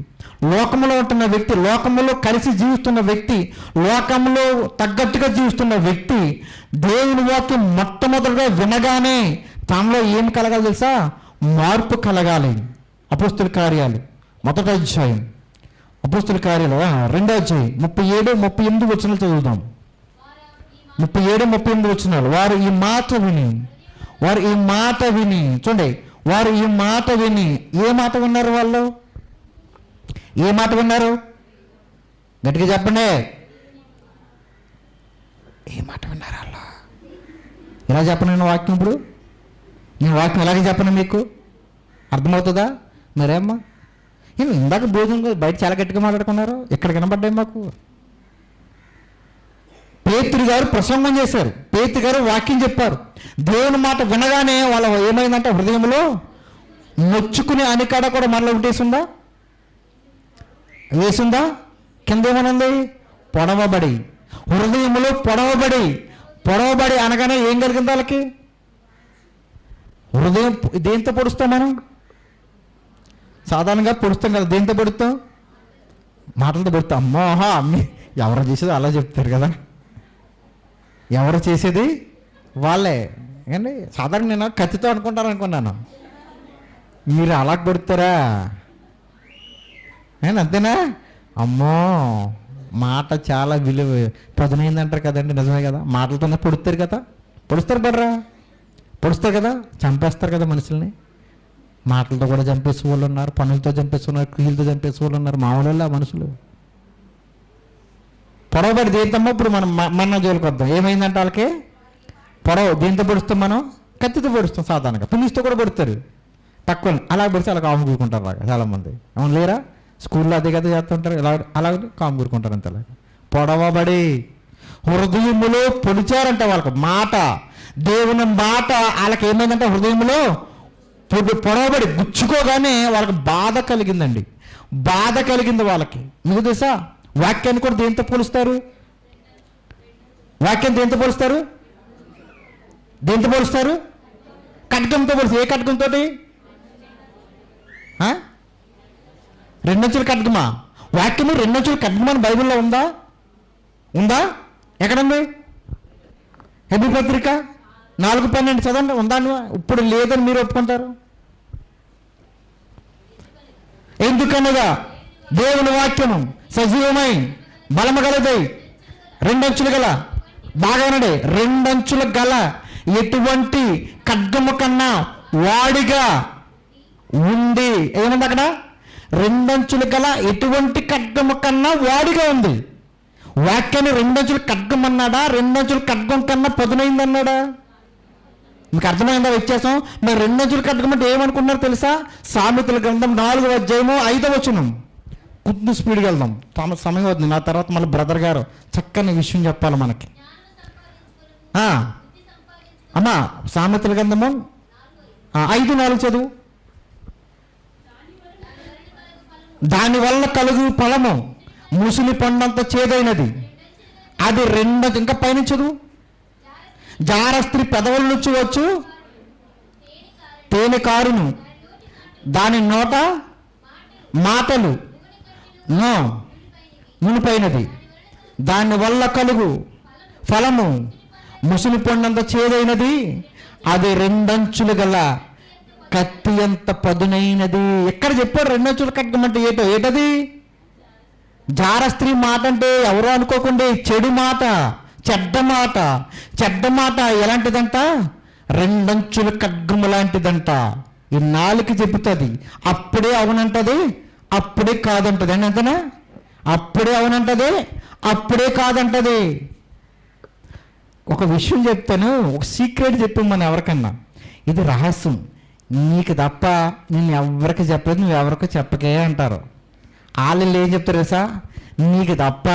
లోకములో కలిసి జీవిస్తున్న వ్యక్తి, లోకంలో తగ్గట్టుగా జీవిస్తున్న వ్యక్తి దేవుని వాక్యం మొట్టమొదటిగా వినగానే తనలో ఏం కలగాలి తెలుసా? మార్పు కలగాలి. అపోస్తుల కార్యాలు 1వ అధ్యాయం, అపోస్తుల కార్యాలు 2వ అధ్యాయం 37, 38 వచనాలు చదువుదాం. 37, 38 వచనాలు. వారు ఈ మాట విని చూడండి, వారు ఈ మాట విని ఏ మాట విన్నారు? వాళ్ళు ఏ మాట విన్నారు? గట్టిగా చెప్పండి. ఏ మాట విన్నారు వాళ్ళు? ఎలా చెప్పను నేను వాక్యం? ఇప్పుడు నేను వాక్యం ఎలాగే చెప్పను? మీకు అర్థమవుతుందా? మరేమ్మా ఇందాక భోజనం బయట చాలా గట్టిగా మాట్లాడుకున్నారు, ఇక్కడ కనబడ్డాయి మాకు. పేతురు గారు ప్రసంగం చేశారు, పేతురు గారు వాక్యం చెప్పారు. దేవుని మాట వినగానే వాళ్ళ ఏమైందంటే హృదయంలో నొచ్చుకునే అనికాడ కూడా మరలా ఒకటేసిందా? వేసిందా? కింద ఏమనుంది? పొడవబడి. హృదయంలో పొడవబడి అనగానే ఏం కలిగింది వాళ్ళకి? హృదయం దేంతో పొడుస్తాం మనం? సాధారణంగా పొడుస్తాం కదా. దేంతో పొడుస్తాం? మాటలతో పొడుస్తాం. అమ్మి ఎవరు చేసేది అలా చెప్తారు కదా. ఎవరు చేసేది వాళ్ళే. ఏండి సాధారణ నేను కత్తితో అనుకున్నాను. మీరు అలా కొడతారా? అంతేనా? అమ్మో, మాట చాలా విలువ పదునైందంటారు కదండి. నిజమే కదా. మాటలతోనే పొడుస్తారు కదా. పొడుస్తారు కదా. చంపేస్తారు కదా మనుషుల్ని. మాటలతో కూడా చంపేసే వాళ్ళు ఉన్నారు, పనులతో చంపేసే ఉన్నారు, కీళ్ళతో చంపేసే వాళ్ళు ఉన్నారు. మామూలు మనుషులు పొడవబడి దేంతమ్మా. ఇప్పుడు మనం మన జోలికి వద్దాం. ఏమైందంటే వాళ్ళకి దేంతో పొడుస్తాం? మనం కత్తితో పొడుస్తాం. సాధారణంగా పులిస్తో కూడా పొడుస్తారు. తక్కువ అలా పొడిచి అలా కాము కూరుకుంటారు. అలాగా చాలామంది అవును లేరా? స్కూల్లో అదే కదా చేస్తుంటారు. అలా కాము కూరుకుంటారు. అంతే పొడవబడి హృదయములో పొడిచారంట. వాళ్ళకి మాట, దేవుని మాట వాళ్ళకి ఏమైందంటే హృదయంలో పొడవబడి గుచ్చుకోగానే వాళ్ళకి బాధ కలిగిందండి. వాళ్ళకి. మీకు తెలుసా వాక్యాన్ని కూడా దేంతో పోలుస్తారు? దేంతో పోలుస్తారు? ఖడ్గంతో పోలుస్తారు. ఏ ఖడ్గంతో? 2 అంచుల ఖడ్గమా? వాక్యము 2 అంచుల ఖడ్గమా అని బైబిల్లో ఉందా? ఎక్కడుంది? హెబ్రీ పత్రిక 4:12 చదవండి. ఉందా? ఇప్పుడు లేదని మీరు ఒప్పుకుంటారు. ఎందుకనగా దేవుని వాక్యము సజీవమై బలము గలదై 2 అంచులు గల, బాగా వినండి, 2 అంచుల గల ఎటువంటి ఖడ్గము కన్నా వాడిగా ఉంది. ఏముంది అక్కడ? 2 అంచులు గల ఎటువంటి ఖడ్గము కన్నా వాడిగా ఉంది. వాక్యాన్ని 2 అంచుల ఖడ్గం అన్నాడా? 2 అంచుల ఖడ్గం కన్నా పదునైంది అన్నాడా? మీకు అర్థమైందా వ్యత్యాసం? మరి 2 అంచుల ఖడ్గం అంటే ఏమనుకున్నారు తెలుసా? సామెతల గ్రంథం 4వ అధ్యాయము 5వ వచనం. కొద్ది స్పీడ్కి వెళ్దాం, సమయం అవుతుంది. నా తర్వాత మళ్ళీ బ్రదర్ గారు చక్కని విషయం చెప్పాలి మనకి. అమ్మా సామెతల గ్రంథము 5:4 చదువు. దానివల్ల కలుగు ఫలము ముసిలి పండంత చేదైనది, అది 2 ఇంకా పైన చదువు. జారస్త్రీ పెదవుల నుంచి వచ్చు తేనె కారును, దాని నోట మాటలు మునిపైనది, దానివల్ల కలుగు ఫలము ముసిలి పండంత చేదైనది, అది 2 అంచులు గల కత్తి ఎంత పదునైనది. ఎక్కడ చెప్పాడు 2 అంచుల ఖడ్గం అంటే ఏటది? జారస్త్రీ మాట అంటే ఎవరో అనుకోకండి, చెడు మాట, చెడ్డ మాట ఎలాంటిదంట? 2 అంచుల ఖడ్గము లాంటిదంట. ఈ నాలుక చెబుతుంది, అప్పుడే అవునంటది, అప్పుడే కాదంటది అని అంతనా? అప్పుడే అవునంటది, అప్పుడే కాదంటది. ఒక విషయం చెప్తాను, ఒక సీక్రెట్ చెప్పాను ఎవరికన్నా, ఇది రహస్యం, నీకు తప్ప నేను ఎవరికి చెప్పలేదు, నువ్వు ఎవరికి చెప్పకే అంటారు. వాళ్ళు ఏం చెప్తారు తెలుసా? నీకు తప్ప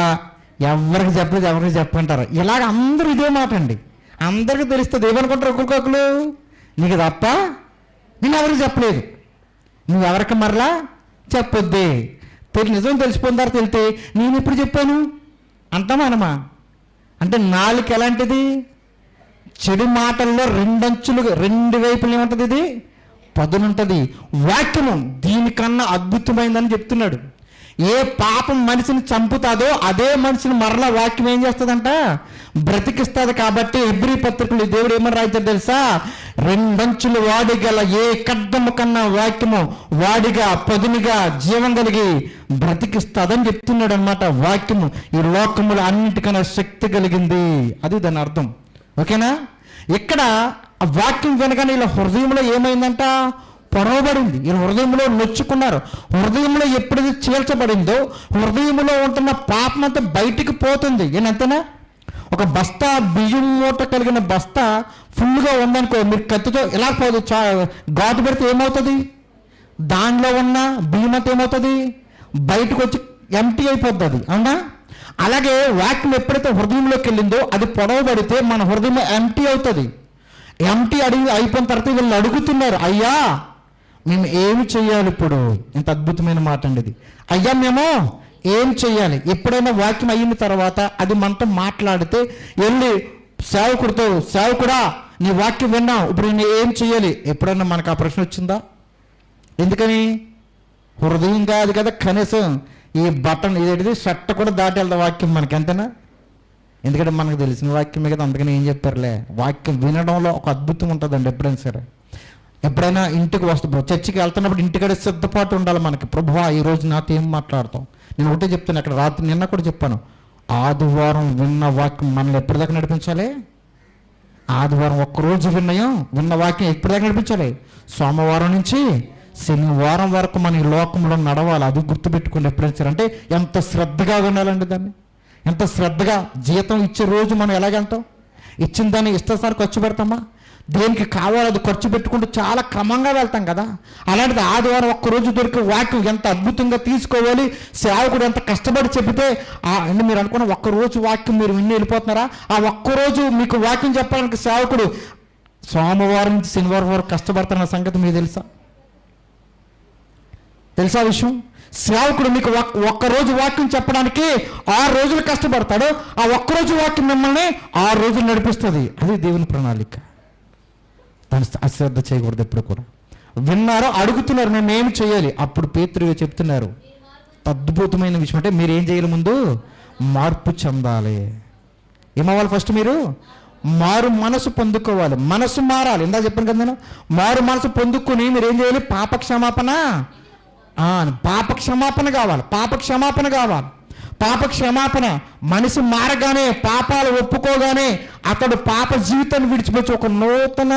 ఎవరికి చెప్పలేదు, ఎవరికి చెప్పంటారు. ఇలాగ అందరూ ఇదే మాట అండి. అందరికీ తెలుస్తుంది. ఏమనుకుంటారు ఒక్కొక్కరు? నీకు తప్ప నేను ఎవరికి చెప్పలేదు, నువ్వు ఎవరికి మరలా చెప్పొద్దే. నిజం తెలిసిపోయిన తెలితే నేను ఎప్పుడు చెప్పాను అంటామా అనమా? అంటే నాలుక ఎలాంటిది? చెడు మాటల్లో రెండు వైపులు ఏముంటుంది? ఇది పదునుంటుంది. వాక్యము దీనికన్నా అద్భుతమైందని చెప్తున్నాడు. ఏ పాపం మనిషిని చంపుతాదో అదే మనిషిని మరలా వాక్యం ఏం చేస్తుందంట? బ్రతికిస్తుంది. కాబట్టి హెబ్రీ పత్రికలు దేవుడు ఏమని రాయించారు తెలుసా? రెండంచులు వాడిగల ఏ ఖడ్గము కన్నా వాక్యము వాడిగా పదునిగా జీవం కలిగి బ్రతికిస్తుందని చెప్తున్నాడు అనమాట. వాక్యము ఈ లోకములు అన్నిటికన్నా శక్తి కలిగింది, అది దాని అర్థం. ఓకేనా? ఇక్కడ ఆ వాక్యం వినగానే ఇలా హృదయంలో ఏమైందంట? పొడవబడింది. ఈ హృదయంలో నొచ్చుకున్నారు. హృదయంలో ఎప్పుడైతే చీల్చబడిందో హృదయంలో ఉంటున్న పాపం అంతా బయటికి పోతుంది. ఏంటంతేనా? ఒక బస్తా బియ్యం మూట కలిగిన బస్తా ఫుల్గా ఉందనుకో, మీరు కత్తితో ఇలా పోదు ఘాటు పెడితే ఏమవుతుంది? దానిలో ఉన్న బియ్యం అంతా ఏమవుతుంది? బయటకు వచ్చి ఎంటీ అయిపోతుంది. అవునా? అలాగే వాక్యం ఎప్పుడైతే హృదయంలోకి వెళ్ళిందో అది పొడవబడితే మన హృదయం ఎంటీ అవుతుంది. ఎంటీ అయిపోయిన తర్వాత వీళ్ళు అడుగుతున్నారు, అయ్యా మేము ఏమి చెయ్యాలి ఇప్పుడు? ఇంత అద్భుతమైన మాట అండి ఇది. అయ్యా మేము ఏం చెయ్యాలి? ఎప్పుడైనా వాక్యం అయిన తర్వాత అది మనతో మాట్లాడితే వెళ్ళి సేవకుడితో, సేవకుడా నీ వాక్యం విన్నాం, ఇప్పుడు నేను ఏం చెయ్యాలి? ఎప్పుడైనా మనకు ఆ ప్రశ్న వచ్చిందా? ఎందుకని? హృదయం కాదు కదా, కనీసం ఈ బటన్ ఇదేంటిది షర్ట్ కూడా దాటి వెళ్తా వాక్యం మనకి, అంతేనా? ఎందుకంటే మనకు తెలిసిన వాక్యమే కదా, అందుకని ఏం చెప్పారులే. వాక్యం వినడంలో ఒక అద్భుతం ఉంటుందండి. ఎప్పుడైనా సరే, ఎప్పుడైనా ఇంటికి వస్తాం, చర్చికి వెళ్తున్నప్పుడు ఇంటికడే సిద్ధపాటు ఉండాలి మనకి. ప్రభువా ఈరోజు నాతో ఏం మాట్లాడతాం? నేను ఒకటే చెప్తాను, అక్కడ రాత్రి నిన్న కూడా చెప్పాను, ఆదివారం విన్న వాక్యం మనల్ని ఎప్పటిదాకా నడిపించాలి? ఆదివారం ఒక్కరోజు విన్న వాక్యం ఎప్పటిదాకా నడిపించాలి? సోమవారం నుంచి శనివారం వరకు మన ఈ లోకంలో నడవాలి. అది గుర్తుపెట్టుకుని ఎప్పుడైనా సరే. అంటే ఎంత శ్రద్ధగా వినాలండి దాన్ని, ఎంత శ్రద్ధగా. జీతం ఇచ్చే రోజు మనం ఎలాగెళ్తాం? ఇచ్చిన దాన్ని ఇష్టసారి ఖర్చు పెడతామా? దేనికి కావాలో అది ఖర్చు పెట్టుకుంటూ చాలా క్రమంగా వెళ్తాం కదా. అలాంటిది ఆదివారం ఒక్కరోజు దొరికే వాక్యం ఎంత అద్భుతంగా తీసుకోవాలి. సేవకుడు ఎంత కష్టపడి చెబితే అంటే మీరు అనుకున్న ఒక్కరోజు వాక్యం మీరు విని వెళ్ళిపోతున్నారా? ఆ ఒక్కరోజు మీకు వాక్యం చెప్పడానికి సేవకుడు సోమవారం నుంచి శనివారం వరకు కష్టపడుతున్న సంగతి మీకు తెలుసా విషయం? సేవకుడు మీకు ఒక్కరోజు వాక్యం చెప్పడానికి 6 రోజులు కష్టపడతాడు. ఆ ఒక్కరోజు వాక్యం మిమ్మల్ని 6 రోజులు నడిపిస్తుంది. అది దేవుని ప్రణాళిక. దాన్ని అశ్రద్ధ చేయకూడదు ఎప్పుడు కూడా. విన్నారో అడుగుతున్నారు, మేము ఏమి చేయాలి? అప్పుడు పేతురు చెప్తున్నారు అద్భుతమైన విషయం. అంటే మీరు ఏం చేయాలి? ముందు మార్పు చెందాలి. ఏమవ్వాలి? ఫస్ట్ మీరు మారు మనసు పొందుకోవాలి. మనసు మారాలి. ఇందా చెప్పాను కదా నేను, మారు మనసు పొందుకొని మీరు ఏం చేయాలి? పాపక్షమాపణ కావాలి. పాప క్షమాపణ. మనిషి మారగానే, పాపాలు ఒప్పుకోగానే అతడు పాప జీవితాన్ని విడిచిపెట్టి ఒక నూతన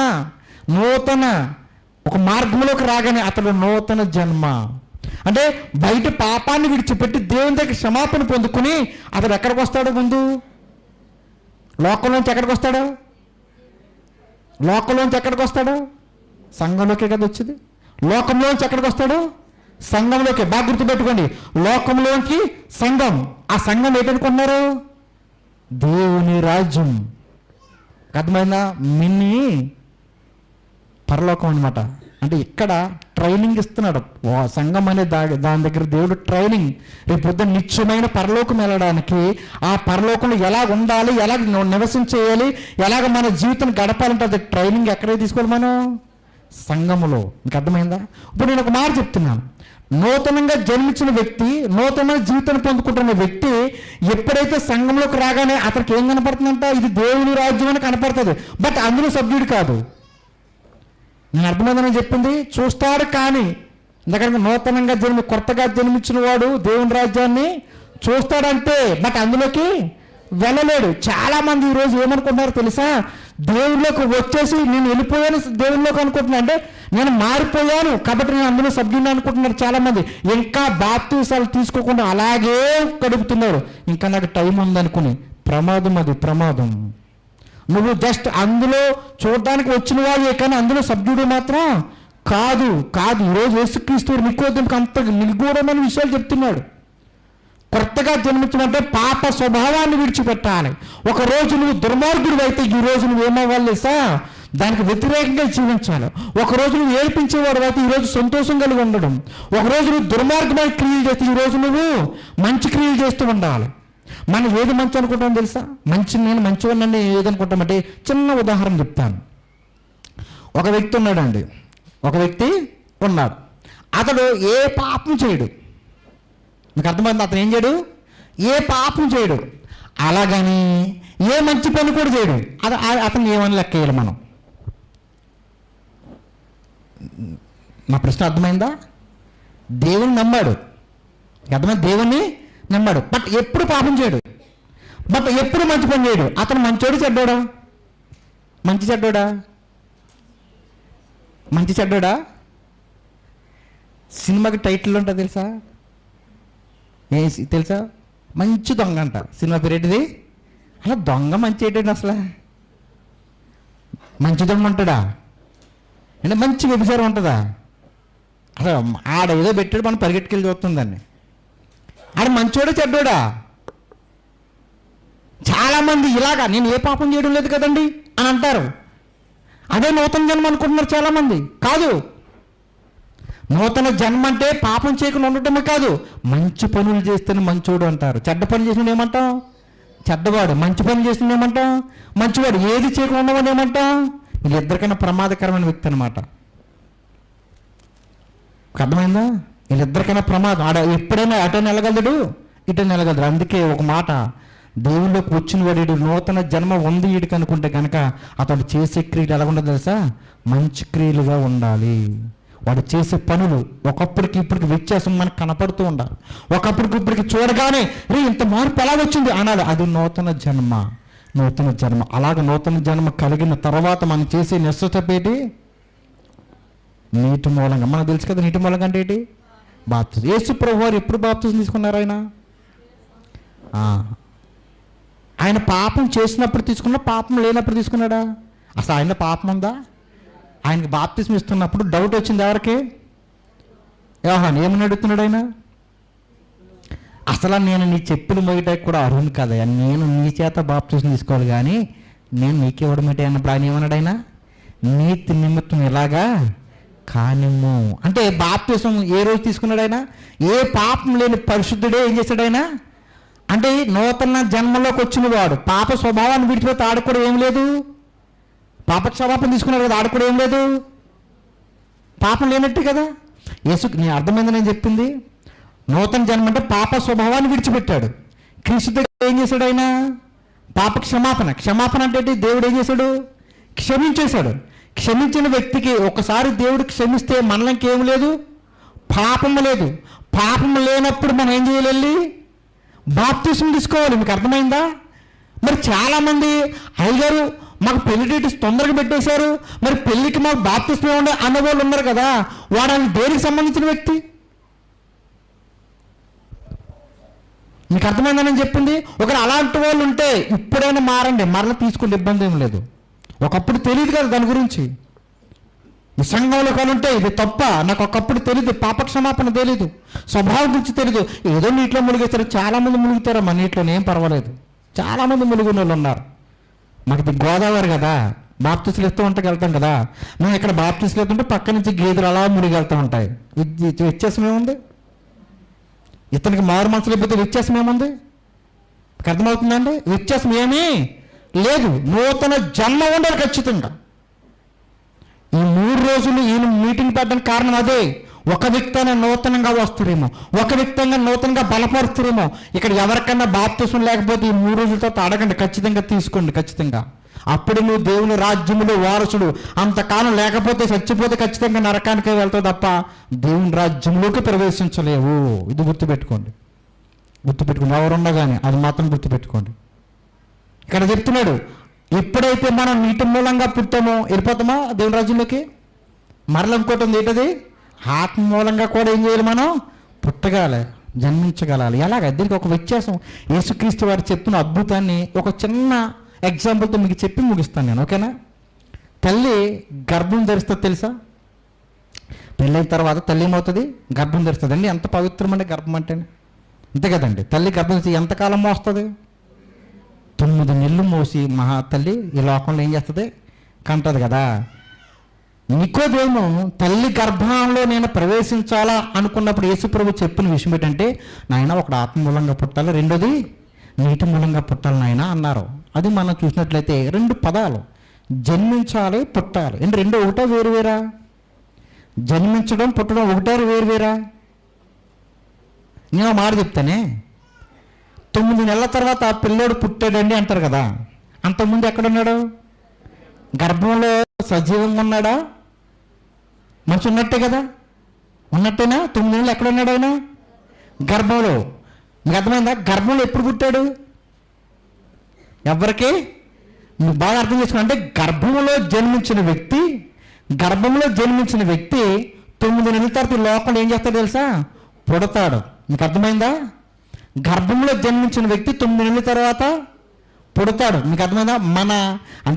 ఒక మార్గంలోకి రాగానే అతడు నూతన జన్మ. అంటే బయట పాపాన్ని విడిచిపెట్టి దేవుని దగ్గర క్షమాపణ పొందుకుని అతడు ఎక్కడికి వస్తాడు? ముందు లోకంలోంచి ఎక్కడికి వస్తాడు? సంఘంలోకే కదా వచ్చింది. లోకంలోంచి ఎక్కడికి వస్తాడు? సంఘంలోకి. బాగా గుర్తుపెట్టుకోండి, లోకంలోకి సంఘం. ఆ సంఘం ఏంటనుకున్నారు? దేవుని రాజ్యం. అర్థమైందా? మిన్ని పరలోకం అనమాట. అంటే ఇక్కడ ట్రైనింగ్ ఇస్తున్నాడు సంఘం అనే దాని దగ్గర దేవుడు ట్రైనింగ్. రేపు పొద్దున్న నిత్యమైన పరలోకం వెళ్ళడానికి, ఆ పరలోకంలో ఎలా ఉండాలి, ఎలా నివసించేయాలి, ఎలాగ మన జీవితం గడపాలంటే అది ట్రైనింగ్ ఎక్కడికి తీసుకోవాలి? మనం సంఘములో. మీకు అర్థమైందా? ఇప్పుడు నేను ఒక మాట చెప్తున్నాను. నూతనంగా జన్మించిన వ్యక్తి, నూతనమైన జీవితాన్ని పొందుకుంటున్న వ్యక్తి ఎప్పుడైతే సంఘంలోకి రాగానే అతనికి ఏం కనపడుతుందంట? ఇది దేవుని రాజ్యం అని కనపడుతుంది. బట్ అందులో సభ్యుడు కాదు. నేను అర్థమైందని చెప్పింది. చూస్తాడు కానీ ఎందుకంటే నూతనంగా కొత్తగా జన్మించిన వాడు దేవుని రాజ్యాన్ని చూస్తాడంటే, బట్ అందులోకి వెళ్ళలేడు. చాలామంది ఈరోజు ఏమనుకుంటున్నారు తెలుసా? దేవుళ్ళలోకి వచ్చేసి నేను వెళ్ళిపోయాను దేవుళ్ళలోకి అనుకుంటున్నా, అంటే నేను మారిపోయాను కాబట్టి నేను అందులో సభ్యుని అనుకుంటున్నారు చాలామంది. ఇంకా బాప్తీసాలు తీసుకోకుండా అలాగే గడుపుతున్నారు. ఇంకా నాకు టైం ఉందనుకుని. ప్రమాదం, అది ప్రమాదం. నువ్వు జస్ట్ అందులో చూడడానికి వచ్చిన వాడే కానీ అందులో సభ్యుడు మాత్రం కాదు. ఈరోజు యేసుక్రీస్తు నికోదేముకు అంత నిగూఢమైన విషయాలు చెప్తున్నాడు. కొత్తగా జన్మించమంటే పాప స్వభావాన్ని విడిచిపెట్టాలి. ఒకరోజు నువ్వు దుర్మార్గుడు అయితే ఈ రోజు నువ్వు ఏమవ్వాలి దానికి వ్యతిరేకంగా జీవించాలి. ఒకరోజు నువ్వు ఏడిపించేవాడు అయితే ఈరోజు సంతోషం కలిగి ఉండడం. ఒకరోజు నువ్వు దుర్మార్గమైన క్రియలు చేస్తే ఈరోజు నువ్వు మంచి క్రియలు చేస్తూ ఉండాలి. మనం ఏది మంచి అనుకుంటాం తెలుసా? నేను మంచివాడిని ఏదనుకుంటామంటే చిన్న ఉదాహరణ చెప్తాను. ఒక వ్యక్తి ఉన్నాడండి. అతడు ఏ పాపం చేయడు. మీకు అర్థమైంది? అతను ఏం చేయడు? ఏ పాపం చేయడు. అలాగని ఏ మంచి పని కూడా చేయడు. అతను ఏమని లెక్క వేయాలి మనం? నా ప్రశ్న అర్థమైందా? దేవుని నమ్మాడు, అర్థమైంది? దేవుణ్ణి నమ్మాడు, బట్ ఎప్పుడు పాపం చేయడు, బట్ ఎప్పుడు మంచి పని చేయడు. అతను మంచోడు చెడ్డోడా? మంచి చెడ్డోడా? సినిమాకి టైటిల్ ఉంటుంది తెలుసా? మంచి దొంగ అంట. సినిమా పేరు ఏంటిది? అలా దొంగ మంచి ఏంటండి అసలు? మంచి దొంగ ఉంటాడా? అంటే మంచి వ్యభిచారం ఉంటుందా? అసలు ఆడ ఏదో పెట్టాడు, మనం పరిగెట్టుకెళ్ళి చూస్తుందాన్ని. ఆడ మంచోడా చెడ్డోడా? చాలామంది ఇలాగా నేను ఏ పాపం చేయడం లేదు కదండి అని అంటారు. అదే నూతన జన్మ అనుకుంటున్నారు చాలామంది. కాదు, నూతన జన్మ అంటే పాపం చేయకుండా ఉండటమే కాదు, మంచి పనులు చేస్తేనే మంచోడు అంటారు. చెడ్డ పని చేసిన ఏమంటాం? చెడ్డవాడు. మంచి పని చేసిన ఏమంటాం? మంచివాడు. ఏది చేయకుండా ఉన్నవాడు ఏమంటాం? వీళ్ళిద్దరికైనా ప్రమాదకరమైన వ్యక్తి అనమాట. అర్థమైందా? వీళ్ళిద్దరికైనా ప్రమాదం. ఎప్పుడైనా అటైనా వెళ్ళగలడు, ఇటైనా వెళ్ళగలడు. అందుకే ఒక మాట, దేవుళ్ళలోకి వచ్చిన వాడు నూతన జన్మ ఉంది వీడికి అనుకుంటే కనుక అతడు చేసే క్రియలు ఎలా ఉండదు తెలుసా? మంచి క్రియలుగా ఉండాలి. వాడు చేసే పనులు ఒకప్పటికి ఇప్పటికి వ్యత్యాసం మనకు కనపడుతూ ఉండాలి. ఒకప్పటికి ఇప్పటికి చూడగానే ఇంత మార్పు ఎలా వచ్చింది అనాలి. అది నూతన జన్మ. అలాగ నూతన జన్మ కలిగిన తర్వాత మనం చేసే నిశ్చతపేటి నీటి మూలంగా. మనకు తెలుసు కదా నీటి మూలంగా అంటే ఏంటి? బాప్తిజం. యేసు ప్రభువు వారు ఎప్పుడు బాప్తిజం తీసుకున్నారు? ఆయన పాపం చేసినప్పుడు తీసుకున్నా, పాపం లేనప్పుడు తీసుకున్నాడా? అసలు ఆయన పాపం ఉందా? ఆయనకి బాప్తిజం ఇస్తున్నప్పుడు డౌట్ వచ్చింది ఎవరికి? యోహాను. ఏమని అడుగుతున్నాడు ఆయన? అసలు నేను నీ చెప్పులు మోయటానికి కూడా అర్హుని కదా, నేను నీ చేత బాప్తిజం తీసుకోవాలి కానీ నేను నీకు ఇవ్వడం ఏంటి అన్నప్పుడు ఆయన ఏమన్నాడు? ఆయన నీతి నిమిత్తం ఇలాగా కానిమ్ము అంటే బాప్తిజం ఏ రోజు తీసుకున్నాడు ఆయన? ఏ పాపం లేని పరిశుద్ధుడే ఏం చేశాడు ఆయన? అంటే నూతన జన్మలోకి వచ్చిన వాడు పాప స్వభావాన్ని విడిచిపోతే ఆడు కూడా ఏం లేదు, పాప క్షమాపణ తీసుకున్నాడు కదా, ఆడు కూడా ఏం లేదు, పాపం లేనట్టు కదా. నేను అర్థమైంది నేను చెప్పింది. నూతన జన్మ అంటే పాప స్వభావాన్ని విడిచిపెట్టాడు. క్రీస్తు దగ్గర ఏం చేశాడు ఆయన? పాప క్షమాపణ అంటే దేవుడు ఏం చేశాడు? క్షమించేశాడు. క్షమించిన వ్యక్తికి ఒకసారి దేవుడు క్షమిస్తే మనలో ఇంకేం లేదు, పాపము లేదు. పాపము లేనప్పుడు మనం ఏం చేయాలి? బాప్తిజం తీసుకోవాలి. మీకు అర్థమైందా? మరి చాలామంది అయ్యగారు మాకు పెళ్లి డేట్ తొందరగా పెట్టేశారు, మరి పెళ్లికి మాకు బాప్తిజం ఉండే అన్నవాళ్ళు ఉన్నారు కదా, వాడు ఆయన దేనికి సంబంధించిన వ్యక్తి? మీకు అర్థమైందని చెప్పింది. ఒకరు అలాంటి వాళ్ళు ఉంటే ఇప్పుడైనా మారండి, మరలా తీసుకుంటే ఇబ్బంది ఏం లేదు. ఒకప్పుడు తెలియదు కదా దాని గురించి. ఈ సంఘంలో కానీ ఉంటే ఇది తప్ప నాకు ఒకప్పుడు తెలియదు, పాపక్షమాపణ తెలీదు, స్వభావం గురించి తెలీదు. ఏదో నీటిలో మునిగేస్తారు. చాలామంది మునుగుతారమ్మా నీటిలోనే, ఏం పర్వాలేదు. చాలామంది మునిగిన వాళ్ళు ఉన్నారు. మాకు ఇది గోదావరి కదా, బాప్తిస్లు ఇస్తూ ఉంటే వెళ్తాం కదా. మేము ఇక్కడ బాప్తిస్లు ఇస్తుంటే పక్క నుంచి గేదెలు అలా మునిగి వెళ్తూ ఉంటాయి. వ్యత్యాసం ఏముంది? ఇతనికి మారు మనసులు అయిపోతే వ్యత్యాసం ఏముంది? అర్థమవుతుందండి? వ్యత్యాసం ఏమీ లేదు. నూతన జన్మ ఉండాలి ఖచ్చితంగా. ఈ 3 రోజులు ఈయన మీటింగ్ పెట్టడానికి కారణం అదే. ఒక వ్యక్తి నూతనంగా వస్తారేమో, ఒక వ్యక్తి నూతనంగా బలపరుస్తారేమో. ఇక్కడ ఎవరికన్నా బాప్తిసం లేకపోతే ఈ 3 రోజులతో అడగండి, ఖచ్చితంగా తీసుకోండి. ఖచ్చితంగా అప్పుడు నువ్వు దేవుని రాజ్యములో వారసుడు. అంతకాలం లేకపోతే చచ్చిపోతే ఖచ్చితంగా నరకానికే వెళ్తావు తప్ప దేవుని రాజ్యంలోకి ప్రవేశించలేవు. ఇది గుర్తుపెట్టుకోండి. ఎవరున్నా కానీ అది మాత్రం గుర్తుపెట్టుకోండి. ఇక్కడ చెప్తున్నాడు, ఎప్పుడైతే మనం నీటి మూలంగా పుట్టామో వెళ్ళిపోతామో దేవుని రాజ్యంలోకి. మరల ఇంకోటి ఉంది, ఏంటది? ఆత్మ మూలంగా కూడా ఏం చేయాలి? మనం పుట్టగాలి, జన్మించగలాలి. ఎలాగ? దీనికి ఒక వ్యత్యాసం యేసుక్రీస్తు వారు చెప్తున్న అద్భుతాన్ని ఒక చిన్న ఎగ్జాంపుల్తో మీకు చెప్పి ముగిస్తాను నేను, ఓకేనా? తల్లి గర్భం ధరిస్తుంది తెలుసా? పెళ్ళైన తర్వాత తల్లి ఏమవుతుంది? గర్భం ధరిస్తుంది అండి. ఎంత పవిత్రమండి గర్భం అంటే, అంతే కదండి. తల్లి గర్భం ఎంతకాలం మోస్తుంది? 9 నెలలు మోసి మహా తల్లి ఈ లోకంలో ఏం చేస్తుంది? కంటది కదా. నికోదేము తల్లి గర్భంలో నేను ప్రవేశించాలా అనుకున్నప్పుడు యేసుప్రభు చెప్పిన విషయం ఏంటంటే, నాయన ఒకటి ఆత్మ మూలంగా పుట్టాలి, రెండోది నీటి మూలంగా పుట్టాలి నాయన అన్నారు. అది మనం చూసినట్లయితే 2 పదాలు, జన్మించాలి, పుట్టాలి. అంటే రెండు ఒకటో వేరువేరా? జన్మించడం పుట్టడం ఒకటే వేరువేరా? నేను మాట చెప్తానే, 9 నెలల తర్వాత ఆ పిల్లోడు పుట్టాడండి అంటారు కదా. అంతకుముందు ఎక్కడున్నాడు? గర్భంలో సజీవంగా ఉన్నాడా? మంచి ఉన్నట్టే కదా, ఉన్నట్టేనా? 9 నెలలు ఎక్కడున్నాడు ఆయన? గర్భంలో. మీకు అర్థమైందా? గర్భంలో ఎప్పుడు పుట్టాడు? ఎవరికి? నువ్వు బాగా అర్థం చేసుకో. అంటే గర్భంలో జన్మించిన వ్యక్తి 9 నెలల తర్వాత ఈ లోకంలో ఏం చేస్తాడు తెలుసా? పుడతాడు. మీకు అర్థమైందా? గర్భంలో జన్మించిన వ్యక్తి 9 నెలల తర్వాత పుడతాడు. మీకు అర్థమైందా?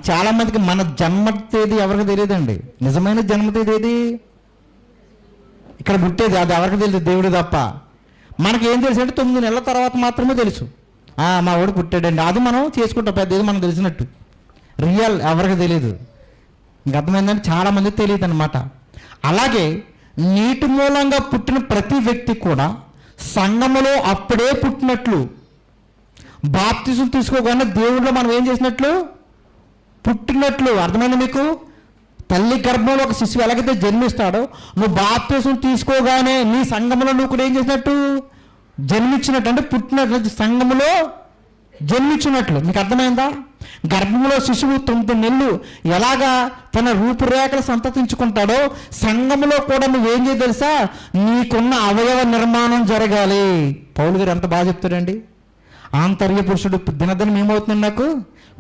చాలా మందికి మన జన్మ తేదీ ఎవరికి తెలియదండి. నిజమైన జన్మ తేదీ ఏది? ఇక్కడ పుట్టేది అది ఎవరికి తెలియదు, దేవుడు తప్ప. మనకి ఏం తెలుసు అంటే 9 నెలల తర్వాత మాత్రమే తెలుసు. మా వాడు పుట్టాడండి, అది మనం చేసుకుంటాం, పెద్ద ఏది మనకు తెలిసినట్టు. రియల్ ఎవరికి తెలియదు. మీకు అర్థమైందంటే చాలామందికి తెలియదు అనమాట. అలాగే నీటి మూలంగా పుట్టిన ప్రతి వ్యక్తి కూడా సంఘములో అప్పుడే పుట్టినట్లు, బాప్తిజం తీసుకోగానే దేవుడిలో మనం ఏం చేసినట్లు? పుట్టినట్లు. అర్థమైంది మీకు? తల్లి గర్భంలో ఒక శిశువు ఎలాగైతే జన్మిస్తాడో, నువ్వు బాప్తిజం తీసుకోగానే నీ సంఘములో నువ్వు కూడా ఏం చేసినట్టు? జన్మించినట్టు. అంటే పుట్టినట్లు, సంఘములో జన్మించినట్లు. మీకు అర్థమైందా? గర్భంలో శిశువు 9 నెలలు ఎలాగా తన రూపురేఖలు సంతతించుకుంటాడో, సంఘములో కూడా నువ్వేం చేయ తెలుసా? నీకున్న అవయవ నిర్మాణం జరగాలి. పౌలు గారు ఎంత బాగా చెప్తాడండి. ఆంతర్య పురుషుడు దినదినం ఏమవుతున్నాడు? నాకు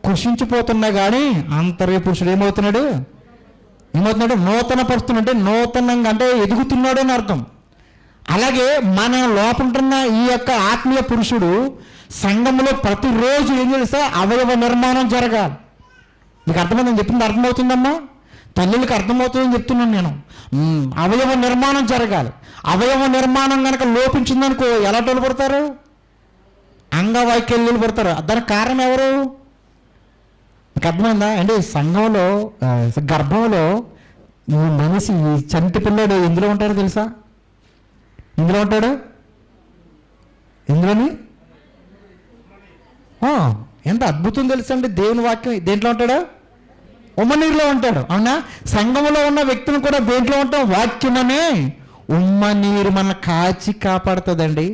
కృషించిపోతున్నా కానీ ఆంతర్య పురుషుడు ఏమవుతున్నాడు? నూతన పరుస్తున్నాడు. నూతనంగా అంటే ఎదుగుతున్నాడు అని అర్థం. అలాగే మన లోపంటున్న ఈ యొక్క ఆత్మీయ పురుషుడు సంఘంలో ప్రతిరోజు ఏం చేస్తా? అవయవ నిర్మాణం జరగాలి. మీకు అర్థమైందని చెప్పింది అర్థమవుతుందమ్మా? తల్లులకి అర్థమవుతుందని చెప్తున్నాను నేను. అవయవ నిర్మాణం జరగాలి. అవయవ నిర్మాణం కనుక లోపించిందనుకో ఎలా టోలు పడతారు? అంగవైకల్యాలు పడతారు. దానికి కారణం ఎవరు? మీకు అర్థమైందా? అంటే సంఘంలో గర్భంలో మనిషి చంటి పిల్లాడు ఎందులో ఉంటాడో తెలుసా? ఇందులో ఉంటాడు. ఇందులోని ఎంత అద్భుతం తెలుసండి. దేవుని వాక్యం దేంట్లో ఉంటాడు? ఉమ్మనీరులో ఉంటాడు. అవునా? సంఘంలో ఉన్న వ్యక్తిని కూడా దేంట్లో ఉంటాం? వాక్యమనే ఉమ్మనీరు మన కాచి కాపాడుతుందండి.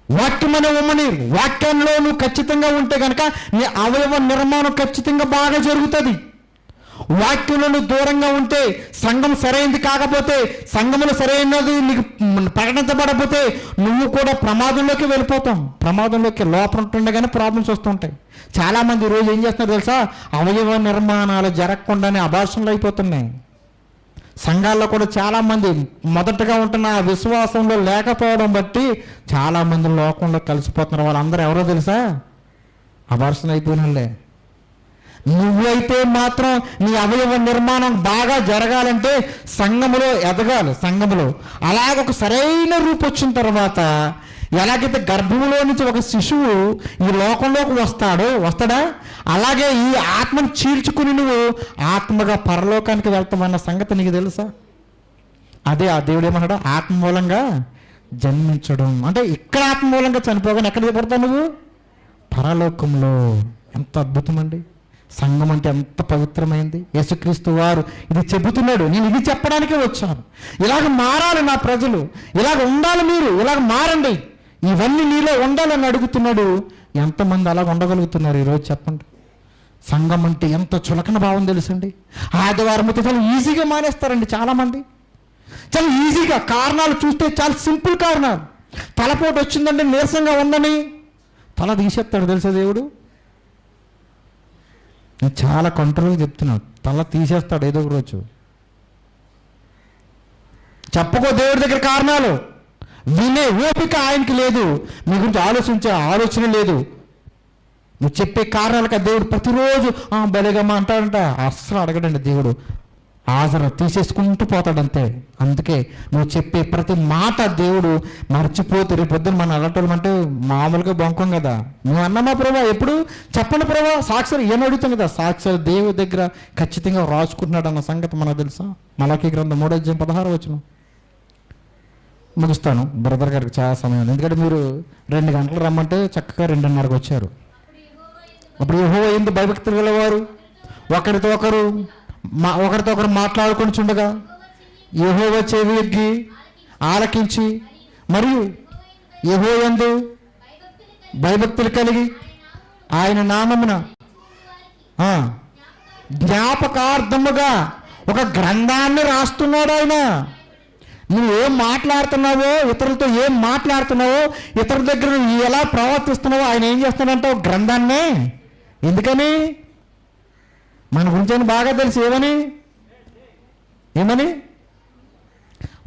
వాక్యమనే ఉమ్మనీరు. వాక్యంలో నువ్వు ఖచ్చితంగా ఉంటే కనుక నీ అవయవ నిర్మాణం ఖచ్చితంగా బాగా జరుగుతుంది. వాక్యంలో నువ్వు దూరంగా ఉంటే, సంఘం సరైనది కాకపోతే, సంఘంలో సరైనది నీకు ప్రకటించబడకపోతే నువ్వు కూడా ప్రమాదంలోకి వెళ్ళిపోతాం. ప్రమాదంలోకి లోపల ఉంటుండగానే ప్రాబ్లమ్స్ వస్తుంటాయి. చాలామంది ఈరోజు ఏం చేస్తున్నారు తెలుసా? అవయవ నిర్మాణాలు జరగకుండానే అబార్షన్లు అయిపోతున్నాయి. సంఘాల్లో కూడా చాలామంది మొదటగా ఉంటున్న ఆ విశ్వాసంలో లేకపోవడం బట్టి చాలామంది లోకంలో కలిసిపోతున్నారు. వాళ్ళందరూ ఎవరో తెలుసా? అబార్షన్ అయిపోయినలే. నువ్వైతే మాత్రం నీ అవయవ నిర్మాణం బాగా జరగాలంటే సంఘములో ఎదగాలి. సంఘములో అలాగ ఒక సరైన రూపు వచ్చిన తర్వాత, ఎలాగైతే గర్భంలో నుంచి ఒక శిశువు ఈ లోకంలోకి వస్తాడా? అలాగే ఈ ఆత్మను చీల్చుకుని నువ్వు ఆత్మగా పరలోకానికి వెళ్తామన్న సంగతి నీకు తెలుసా? అదే ఆ దేవుడు ఏమన్నాడు? ఆత్మ మూలంగా జన్మించడం. అంటే ఇక్కడ ఆత్మ మూలంగా చనిపోగానే ఎక్కడికి పడతావు నువ్వు? పరలోకంలో. ఎంత అద్భుతం అండి. సంఘం అంటే ఎంత పవిత్రమైంది. యేసుక్రీస్తు వారు ఇది చెబుతున్నాడు. నేను ఇది చెప్పడానికే వచ్చాను. ఇలాగ మారాలి నా ప్రజలు, ఇలాగ ఉండాలి, మీరు ఇలాగ మారండి, ఇవన్నీ నీలో ఉండాలని అడుగుతున్నాడు. ఎంతమంది అలాగ ఉండగలుగుతున్నారు ఈరోజు చెప్పండి? సంఘం అంటే ఎంత చులకన భావం తెలుసండి. ఆదివారం చాలా ఈజీగా మానేస్తారండి చాలామంది. చాలా ఈజీగా కారణాలు చూస్తే చాలా సింపుల్ కారణాలు. తలపోటు వచ్చిందంటే నీరసంగా ఉందని తల తీసేస్తాడు తెలుసా దేవుడు. నేను చాలా కంట్రోల్గా చెప్తున్నాను. తల తీసేస్తాడు ఏదో ఒక రోజు. చెప్పుకో దేవుడి దగ్గర కారణాలు, వినే ఓపిక ఆయనకి లేదు, మీ గురించి ఆలోచించే ఆలోచన లేదు. నువ్వు చెప్పే కారణాలకు దేవుడు ప్రతిరోజు బెలగమ్మ అంటాడంట. అస్సలు అడగడండి దేవుడు, ఆజరు తీసేసుకుంటూ పోతాడంతే. అందుకే నువ్వు చెప్పే ప్రతి మాట దేవుడు మర్చిపోతే రేపు పొద్దున్న మనం అలటోళ్ళం అంటే మామూలుగా బొంకం కదా. నువ్వు అన్నమా ప్రభా, ఎప్పుడు చెప్పండి ప్రభా, సాక్షులు ఏం అడుగుతాం కదా. సాక్షులు దేవుడి దగ్గర ఖచ్చితంగా రాసుకుంటున్నాడు అన్న సంగతి మనకు తెలుసా? మలాకీ గ్రంథం 3:16 ముగిస్తాను. బ్రదర్ గారికి చాలా సమయం ఉంది, ఎందుకంటే మీరు 2 గంటలు రమ్మంటే చక్కగా 2:30కి వచ్చారు. అప్పుడు యెహోవా యందు భయభక్తులు గలవారు ఒకరితో ఒకరు మాట్లాడుకొని చుండగా యెహోవా చెవి ఎగ్గి ఆలకించి మరియు యెహోవా యందు భయభక్తులు కలిగి ఆయన నామమున జ్ఞాపకార్థముగా ఒక గ్రంథాన్ని రాస్తున్నాడు ఆయన. నువ్వు ఏం మాట్లాడుతున్నావో, ఇతరులతో ఏం మాట్లాడుతున్నావో, ఇతరుల దగ్గర నువ్వు ఎలా ప్రవర్తిస్తున్నావో ఆయన ఏం చేస్తున్నాడంటే ఒక గ్రంథాన్నే. ఎందుకని? మన గురించి ఆయన బాగా తెలుసు. ఏమని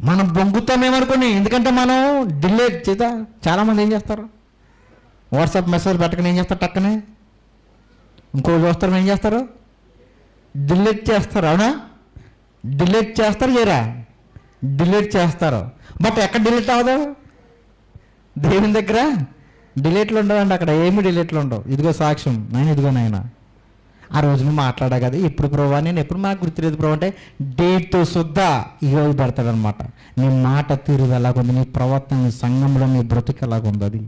మనం బొంగుతామేమనుకుని. ఎందుకంటే మనం డిలీట్ చేద్దా. చాలామంది ఏం చేస్తారు, వాట్సాప్ మెసేజ్ పెట్టకని ఏం చేస్తారు, టక్కనే ఇంకో చూస్తారు, ఏం చేస్తారు, డిలీట్ చేస్తారు. అవునా? డిలీట్ చేస్తారు చేయరా? డిలీట్ చేస్తారు. బట్ ఎక్కడ డిలీట్ అవ్వదు? దేవుని దగ్గర డిలీట్లు ఉండవండి. అక్కడ ఏమి డిలీట్లు ఉండవు. ఇదిగో సాక్ష్యం, ఇదిగో నాయన ఆ రోజు నువ్వు మాట్లాడా కదా, ఇప్పుడు ప్రభావ నేను ఎప్పుడు మాకు గుర్తులేదు ప్రభావ అంటే డేట్తో శుద్ధా ఈరోజు పెడతాడనమాట. నీ మాట తీరు ఎలాగుంది, నీ ప్రవర్తన, నీ సంఘంలో నీ బ్రతుకు ఎలాగుంది. అది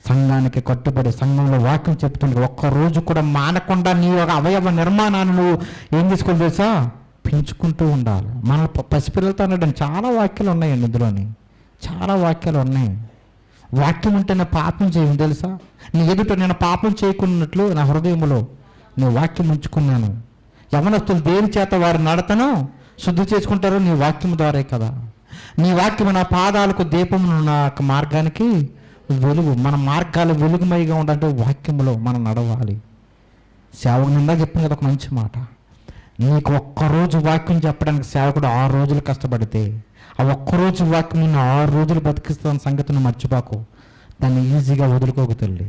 సంఘానికి కట్టుబడి సంఘంలో వాక్యం చెప్తుంది. ఒక్కరోజు కూడా మానకుండా నీ ఒక అవయవ నిర్మాణాన్ని నువ్వు ఏం చేసుకోవాలి తెలుసా? పెంచుకుంటూ ఉండాలి. మన పసిపిల్లలతో అనడం చాలా వాక్యాలు ఉన్నాయండి ఇందులోని, చాలా వాక్యాలు ఉన్నాయి. వాక్యం ఉంటే నా పాపం చేయను తెలుసా? నీ ఎదుట నేను పాపం చేయకున్నట్లు నా హృదయంలో నేను వాక్యం ఉంచుకున్నాను. యవనస్తులు దేని చేత వారి నడతను శుద్ధి చేసుకుంటారో నీ వాక్యం ద్వారే కదా. నీ వాక్యం నా పాదాలకు దీపము, నా మార్గానికి వెలుగు. మన మార్గాలు వెలుగుమయగా ఉండాలంటే వాక్యంలో మనం నడవాలి. సేవకు నిందా చెప్పింది కదా ఒక మంచి మాట. నీకు ఒక్కరోజు వాక్యం చెప్పడానికి సేవకుడు 6 రోజులు కష్టపడితే ఆ ఒక్కరోజు వాక్యం నిన్ను 6 రోజులు బతికిస్తున్న సంగతిని మర్చిపోకు. దాన్ని ఈజీగా వదులుకోకు తల్లి.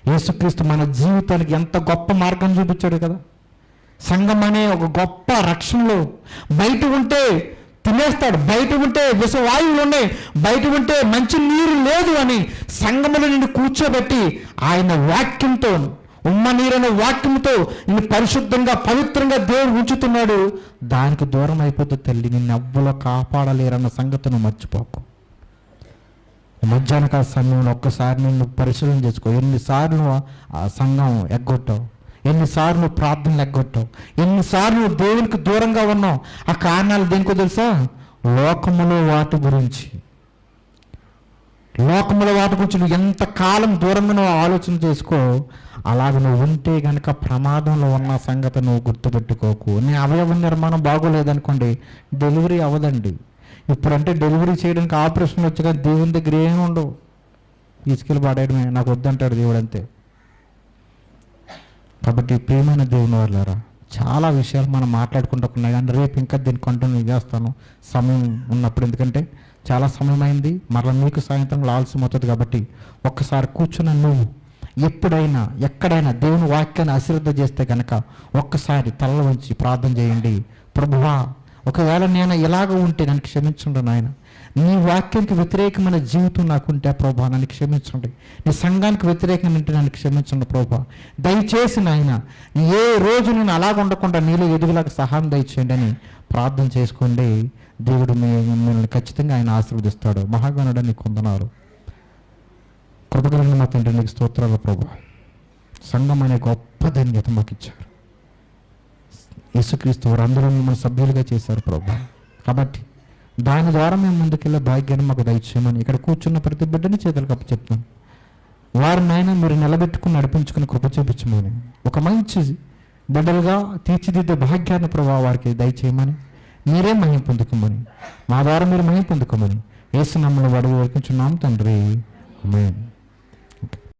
యేసుక్రీస్తు మన జీవితానికి ఎంత గొప్ప మార్గం చూపించాడు కదా. సంఘం అనే ఒక గొప్ప రక్షణలో బయట ఉంటే తినేస్తాడు, బయట ఉంటే విషవాయువులు ఉన్నాయి, బయట ఉంటే మంచి నీరు లేదు అని సంఘములో నిన్ను కూర్చోబెట్టి ఆయన వాక్యంతో, ఉమ్మ నీరనే వాక్యంతో నిన్ను పరిశుద్ధంగా పవిత్రంగా దేవుడు ఉంచుతున్నాడు. దానికి దూరం అయిపోతుంది తల్లి. నిన్ను ఎవ్వరూ కాపాడలేరన్న సంగతిని మర్చిపోకు. మధ్యాహ్నకాల సమయంలో ఒక్కసారి నిన్ను పరిశీలన చేసుకో. ఎన్నిసార్లు ఆ సంఘం ఎగ్గొట్టావు, ఎన్నిసార్లు నువ్వు ప్రార్థనలు ఎగ్గొట్టావు, ఎన్నిసార్లు నువ్వు దేవునికి దూరంగా ఉన్నావు. ఆ కారణాలు దేనికో తెలుసా? లోకములో వాటి గురించి నువ్వు ఎంతకాలం దూరంగా నువ్వు ఆలోచన చేసుకో. అలాగ నువ్వు ఉంటే కనుక ప్రమాదంలో ఉన్న సంగతి నువ్వు గుర్తుపెట్టుకోకు. నీ అవయవ నిర్మాణం బాగోలేదనుకోండి, డెలివరీ అవ్వదండి. ఇప్పుడంటే డెలివరీ చేయడానికి ఆపరేషన్ వచ్చి కానీ దేవుని దగ్గర ఏమి ఉండవు. తీసుకెళ్ళి పడేయడమే, నాకు వద్దంటాడు దేవుడు అంతే. కాబట్టి ప్రియమైన దేవుని వాళ్ళారా, చాలా విషయాలు మనం మాట్లాడుకుంటున్నాయి కానీ రేపు ఇంకా దీన్ని కంటిన్యూ చేస్తాను సమయం ఉన్నప్పుడు. ఎందుకంటే చాలా సమయం అయింది, మరలా మీకు సాయంత్రం ఆలస్యం అవుతుంది. కాబట్టి ఒక్కసారి కూర్చున్న నువ్వు ఎప్పుడైనా ఎక్కడైనా దేవుని వాక్యాన్ని అశ్రద్ధ చేస్తే కనుక ఒక్కసారి తల వంచి ప్రార్థన చేయండి. ప్రభువా, ఒకవేళ నేను ఇలాగ ఉంటే నన్ను క్షమించండి నాయన. నీ వాక్యానికి వ్యతిరేకమైన జీవితం నాకుంటే ప్రభా నన్ను క్షమించండి. నీ సంఘానికి వ్యతిరేకంగా ఉంటే నన్ను క్షమించండి ప్రభా. దయచేసి నాయన ఏ రోజు నేను అలాగ ఉండకుండా నీలో ఎదుగులాగా సహాయం దయచేయండి అని ప్రార్థన చేసుకోండి. దేవుడు మిమ్మల్ని ఖచ్చితంగా ఆయన ఆశీర్వదిస్తాడు. మహాగణుడు నీకు వందనాలు. కృపగలిగిన మా తండ్రి నీకు స్తోత్రాలు ప్రభా. సంఘం అనే గొప్ప ధన్యత మాకు ఇచ్చారు. యేసుక్రీస్తు వారందరూ మిమ్మల్ని సభ్యులుగా చేశారు ప్రభా. కాబట్టి దాని ద్వారా మేము ముందుకెళ్ళే భాగ్యాన్ని మాకు దయచేయమని ఇక్కడ కూర్చున్న ప్రతి బిడ్డని చేతులకు అప్పచెప్తాను. వారినైనా మీరు నిలబెట్టుకుని నడిపించుకుని కృప చూపించమని, ఒక మంచి బిడ్డలుగా తీర్చిదిద్దే భాగ్యాన్ని ప్రభావ వారికి దయచేయమని, మీరే మహిమ పొందుకోమని, మా ద్వారా మీరు మహిమ పొందుకోమని యేసు నామములో అడుగు వేడుకుంటున్నాం తండ్రి. ఆమేన్.